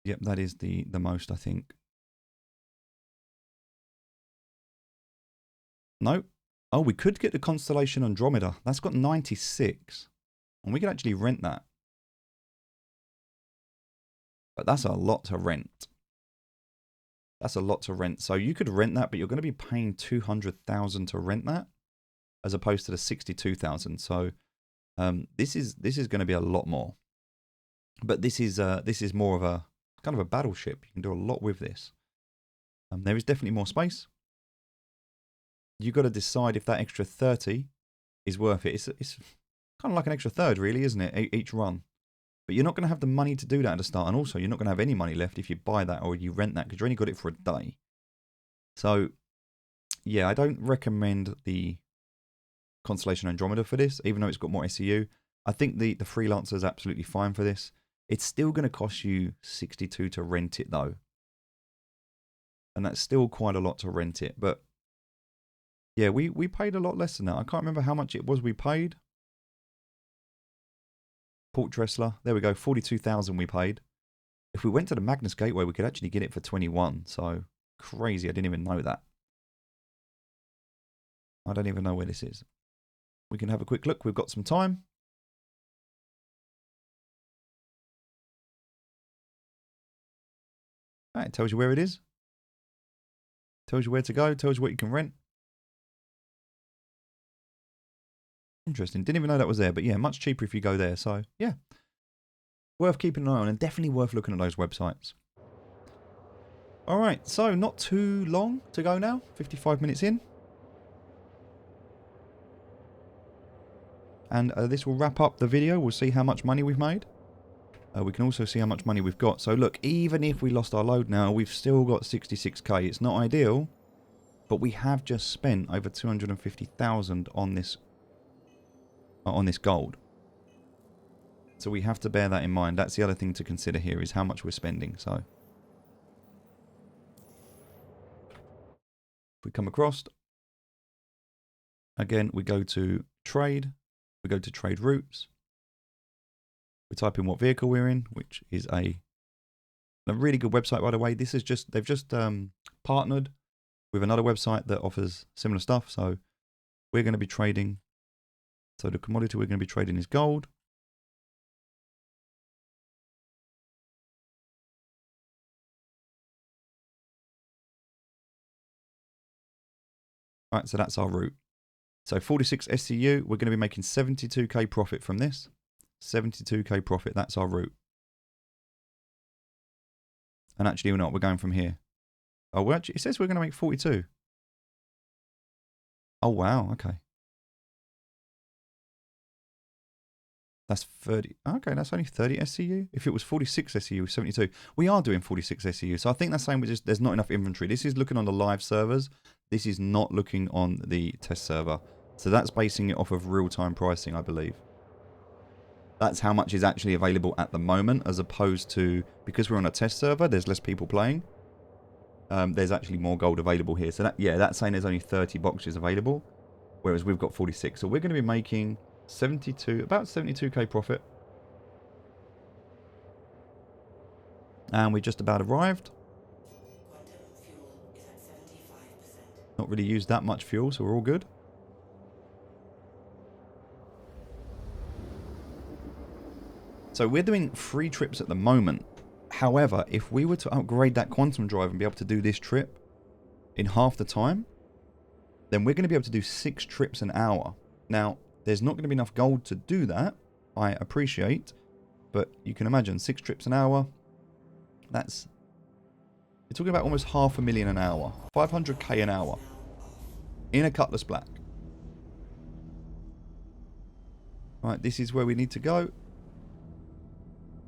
Yep, that is the most, I think. No. Oh, we could get the Constellation Andromeda. That's got 96. And we could actually rent that. But that's a lot to rent. That's a lot to rent. So you could rent that, but you're going to be paying 200,000 to rent that, as opposed to the 62,000. So this is going to be a lot more. But this is more of a kind of a battleship. You can do a lot with this. There is definitely more space. You've got to decide if that extra 30 is worth it. It's kind of like an extra third, really, isn't it? Each run. But you're not going to have the money to do that at the start. And also, you're not going to have any money left if you buy that or you rent that, because you only got it for a day. So, yeah, I don't recommend the Constellation Andromeda for this, even though it's got more SEU. I think the Freelancer is absolutely fine for this. It's still going to cost you 62 to rent it, though. And that's still quite a lot to rent it. But, yeah, we paid a lot less than that. I can't remember how much it was we paid. Port Dressler. There we go, 42,000 we paid. If we went to the Magnus Gateway, we could actually get it for 21. So crazy, I didn't even know that. I don't even know where this is. We can have a quick look, we've got some time. It tells you where it is. Tells you where to go, tells you what you can rent. Interesting, didn't even know that was there, but yeah, much cheaper if you go there. So yeah, worth keeping an eye on and definitely worth looking at those websites. Alright, so not too long to go now, 55 minutes in. And this will wrap up the video, we'll see how much money we've made. We can also see how much money we've got. So look, even if we lost our load now, we've still got 66k. It's not ideal, but we have just spent over 250,000 on this gold. So we have to bear that in mind. That's the other thing to consider here, is how much we're spending. So if we come across, again, we go to trade, we go to trade routes. We type in what vehicle we're in, which is a really good website, by the way. This is just, they've just partnered with another website that offers similar stuff. So we're going to be trading. So the commodity we're going to be trading is gold. All right, so that's our route. So 46 SCU, we're going to be making 72k profit from this. 72k profit, that's our route. And actually, we're not, we're going from here. Oh, well, actually, it says we're going to make 42. Oh, wow, okay. That's 30. Okay, that's only 30 SCU. If it was 46 SCU, 72. We are doing 46 SCU. So I think that's saying there's not enough inventory. This is looking on the live servers. This is not looking on the test server. So that's basing it off of real-time pricing, I believe. That's how much is actually available at the moment, as opposed to, because we're on a test server, there's less people playing. There's actually more gold available here. So that, yeah, that's saying there's only 30 boxes available, whereas we've got 46. So we're going to be making 72, about 72k profit. And we just about arrived. Not really used that much fuel, so we're all good. So we're doing 3 trips at the moment. However, if we were to upgrade that quantum drive and be able to do this trip in half the time, then we're going to be able to do 6 trips an hour. Now, there's not going to be enough gold to do that, I appreciate, but you can imagine 6 trips an hour, that's, you're talking about almost 500,000 an hour, 500k an hour, in a Cutlass Black. Right, this is where we need to go.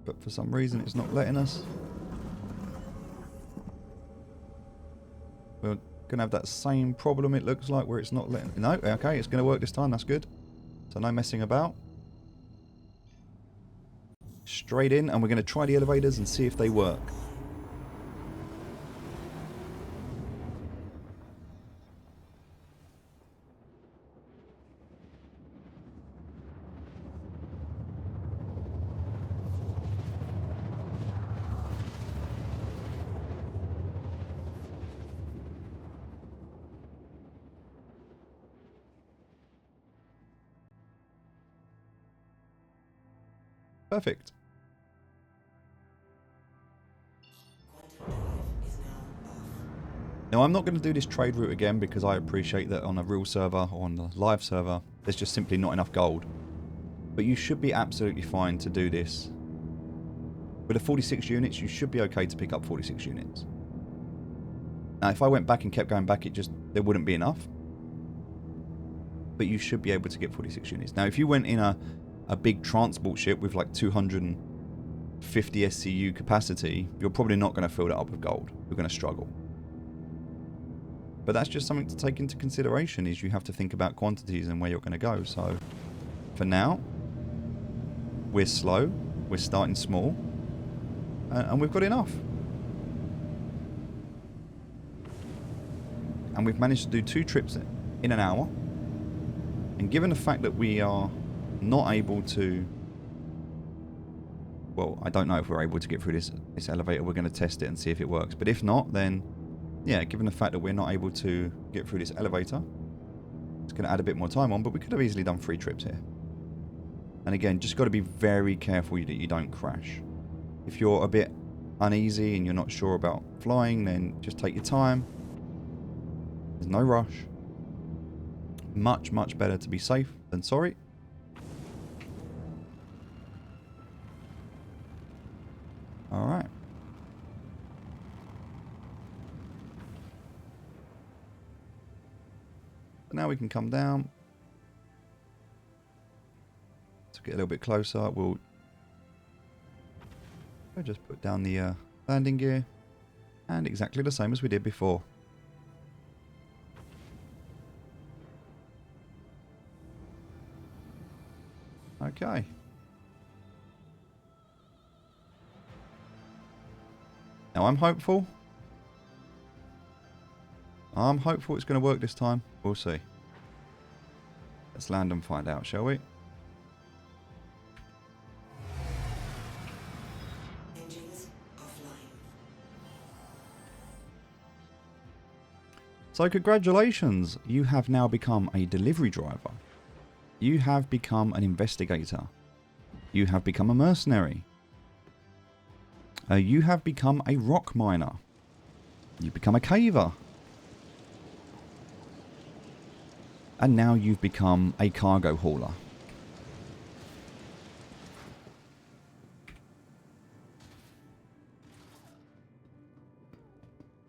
But for some reason it's not letting us. We're going to have that same problem, it looks like, where it's not letting... No, okay, it's going to work this time, that's good. So no messing about. Straight in, and we're going to try the elevators and see if they work. Perfect. Now I'm not going to do this trade route again because I appreciate that on a real server or on the live server there's just simply not enough gold. But you should be absolutely fine to do this. With the 46 units you should be okay to pick up 46 units. Now if I went back and kept going back, there wouldn't be enough. But you should be able to get 46 units. Now if you went in a big transport ship with like 250 SCU capacity, you're probably not going to fill that up with gold. You're going to struggle. But that's just something to take into consideration, is you have to think about quantities and where you're going to go. So for now, we're slow, we're starting small, and we've got enough. And we've managed to do 2 trips in an hour. And given the fact that we are not able to well, I don't know if we're able to get through this elevator. We're going to test it and see if it works. But if not, then, yeah, given the fact that we're not able to get through this elevator, it's going to add a bit more time on, but we could have easily done 3 trips here. And again, just got to be very careful that you don't crash. If you're a bit uneasy and you're not sure about flying, then just take your time. There's no rush. Much, much better to be safe than sorry. Alright. Now we can come down. To get a little bit closer, we'll just put down the landing gear. And exactly the same as we did before. Okay. Now I'm hopeful. I'm hopeful it's going to work this time. We'll see. Let's land and find out, shall we? Engines offline. So congratulations, you have now become a delivery driver. You have become an investigator. You have become a mercenary. You have become a rock miner. You've become a caver. And now you've become a cargo hauler.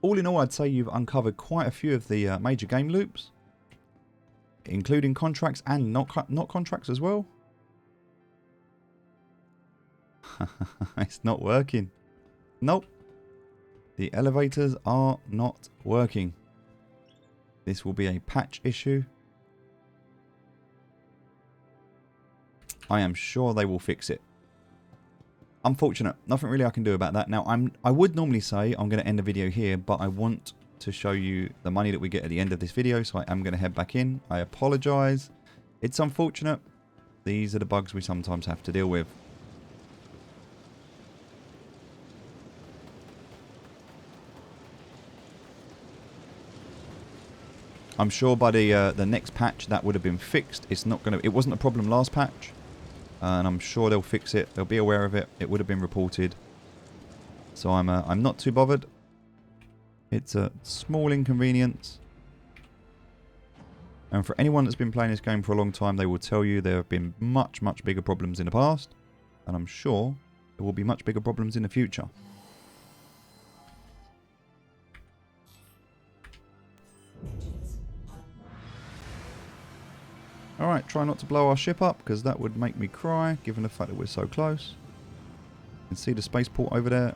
All in all, I'd say you've uncovered quite a few of the major game loops, including contracts and not contracts as well. It's not working. Nope. The elevators are not working. This will be a patch issue. I am sure they will fix it. Unfortunate. Nothing really I can do about that. Now, I would normally say I'm going to end the video here, but I want to show you the money that we get at the end of this video, so I am going to head back in. I apologise. It's unfortunate. These are the bugs we sometimes have to deal with. I'm sure by the next patch that would have been fixed. It's not going to. It wasn't a problem last patch, and I'm sure they'll fix it. They'll be aware of it. It would have been reported. So I'm not too bothered. It's a small inconvenience. And for anyone that's been playing this game for a long time, they will tell you there have been much, much bigger problems in the past. And I'm sure there will be much bigger problems in the future. Alright, try not to blow our ship up, because that would make me cry, given the fact that we're so close. You can see the spaceport over there.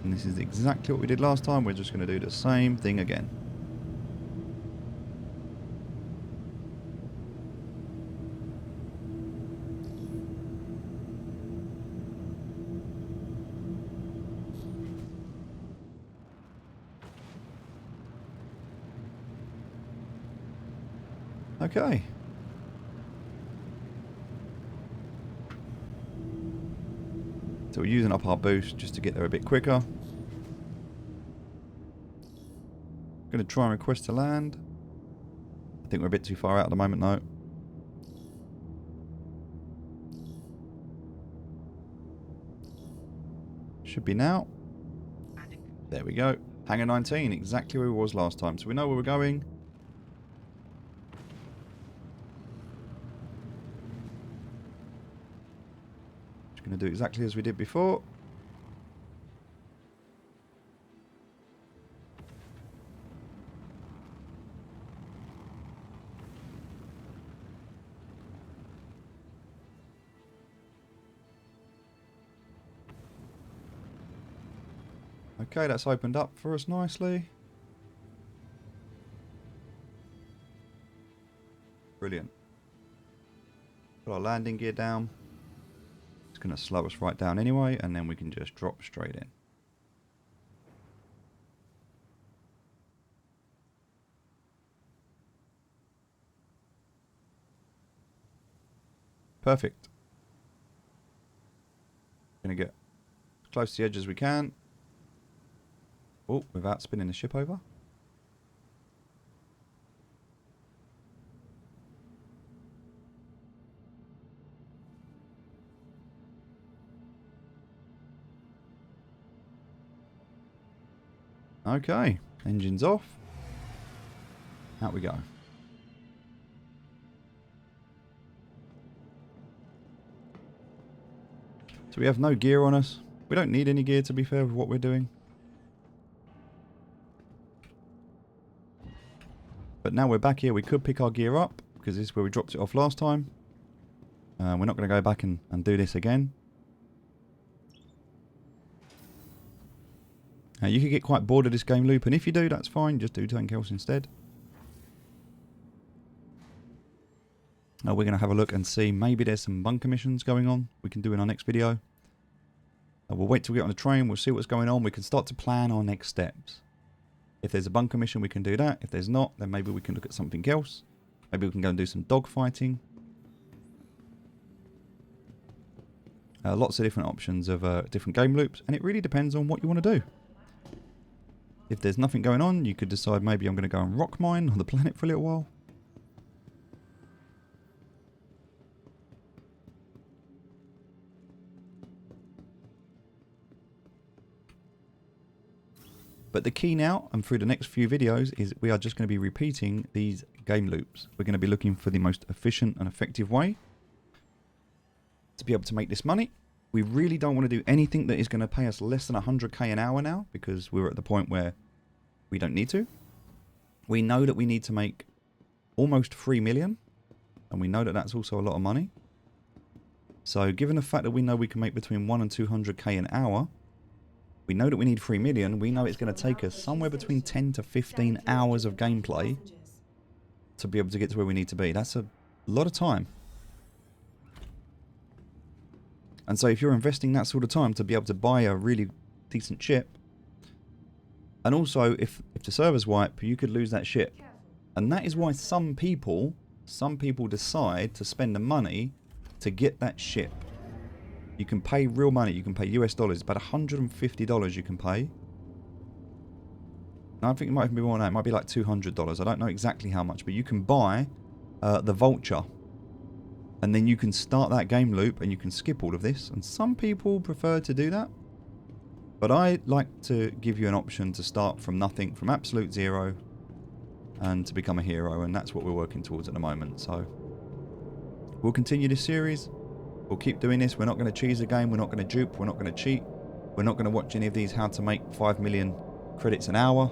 And this is exactly what we did last time. We're just going to do the same thing again. Okay. So we're using up our boost just to get there a bit quicker. Going to try and request to land. I think we're a bit too far out at the moment though. Should be now. There we go. Hangar 19, exactly where we was last time. So we know where we're going. Just going to do exactly as we did before. Okay, that's opened up for us nicely. Brilliant. Put our landing gear down. It's going to slow us right down anyway, and then we can just drop straight in. Perfect. close to the edge as we can. Oh, without spinning the ship over. Okay, engines off. Out we go. So we have no gear on us. We don't need any gear, to be fair, with what we're doing. But now we're back here. We could pick our gear up, because this is where we dropped it off last time. We're not going to go back and do this again. You could get quite bored of this game loop, and if you do, that's fine. Just do something else instead. We're going to have a look and see. Maybe there's some bunker missions going on we can do in our next video. We'll wait till we get on the train. We'll see what's going on. We can start to plan our next steps. If there's a bunker mission, we can do that. If there's not, then maybe we can look at something else. Maybe we can go and do some dogfighting. Lots of different options of different game loops, and it really depends on what you want to do. If there's nothing going on, you could decide maybe I'm going to go and rock mine on the planet for a little while. But the key now, and through the next few videos, is we are just going to be repeating these game loops. We're going to be looking for the most efficient and effective way to be able to make this money. We really don't want to do anything that is going to pay us less than 100k an hour now, because we're at the point where we don't need to. We know that we need to make almost 3 million, and we know that that's also a lot of money. So given the fact that we know we can make between 1 and 200k an hour, we know that we need 3 million. We know it's going to take us somewhere between 10 to 15 hours of gameplay to be able to get to where we need to be. That's a lot of time. And so if you're investing that sort of time to be able to buy a really decent ship, and also if the servers wipe, you could lose that ship. And that is why some people decide to spend the money to get that ship. You can pay real money. You can pay US dollars. About $150 you can pay. And I think it might even be more than that. It might be like $200. I don't know exactly how much. But you can buy the Vulture. And then you can start that game loop and you can skip all of this. And some people prefer to do that. But I like to give you an option to start from nothing, from absolute zero, and to become a hero. And that's what we're working towards at the moment. So we'll continue this series. We'll keep doing this. We're not going to cheese the game. We're not going to dupe. We're not going to cheat. We're not going to watch any of these how to make 5 million credits an hour.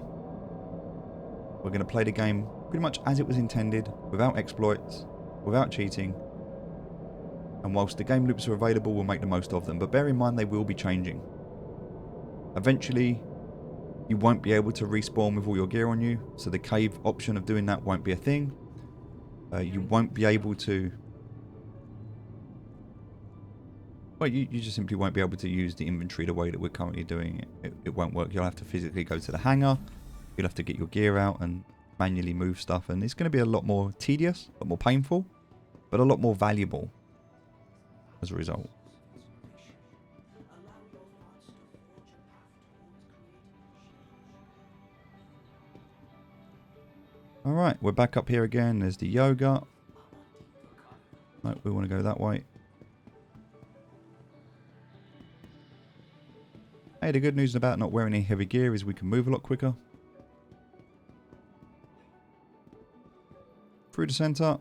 We're going to play the game pretty much as it was intended, without exploits, without cheating. And whilst the game loops are available, we'll make the most of them. But bear in mind, they will be changing. Eventually, you won't be able to respawn with all your gear on you. So the cave option of doing that won't be a thing. You won't be able to... Well, you just simply won't be able to use the inventory the way that we're currently doing it. It won't work. You'll have to physically go to the hangar. You'll have to get your gear out and manually move stuff. And it's going to be a lot more tedious, a lot more painful, but a lot more valuable as a result. Alright, we're back up here again. There's the yoga. No, we want to go that way. Hey, the good news about not wearing any heavy gear is we can move a lot quicker. Through the centre.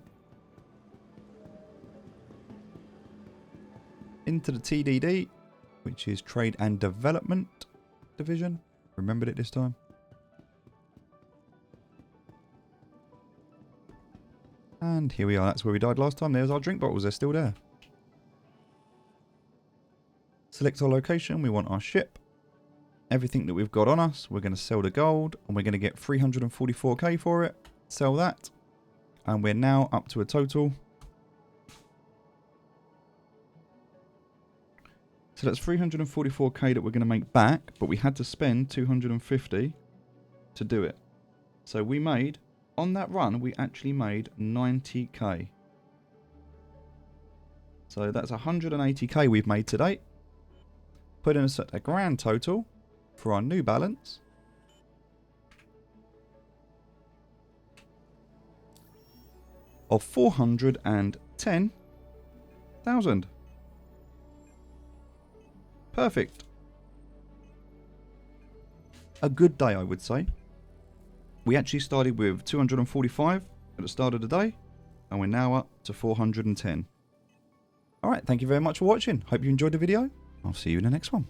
Into the TDD, which is Trade and Development Division. Remembered it this time. And here we are. That's where we died last time. There's our drink bottles. They're still there. Select our location. We want our ship. Everything that we've got on us. We're going to sell the gold. And we're going to get 344k for it. Sell that. And we're now up to a total. So that's 344k that we're going to make back. But we had to spend 250 to do it. So we made... On that run, we actually made 90k. So that's 180k we've made today. putting us at a grand total for our new balance of 410,000. Perfect. A good day, I would say. We actually started with 245 at the start of the day, and we're now up to 410. Alright, thank you very much for watching. Hope you enjoyed the video. I'll see you in the next one.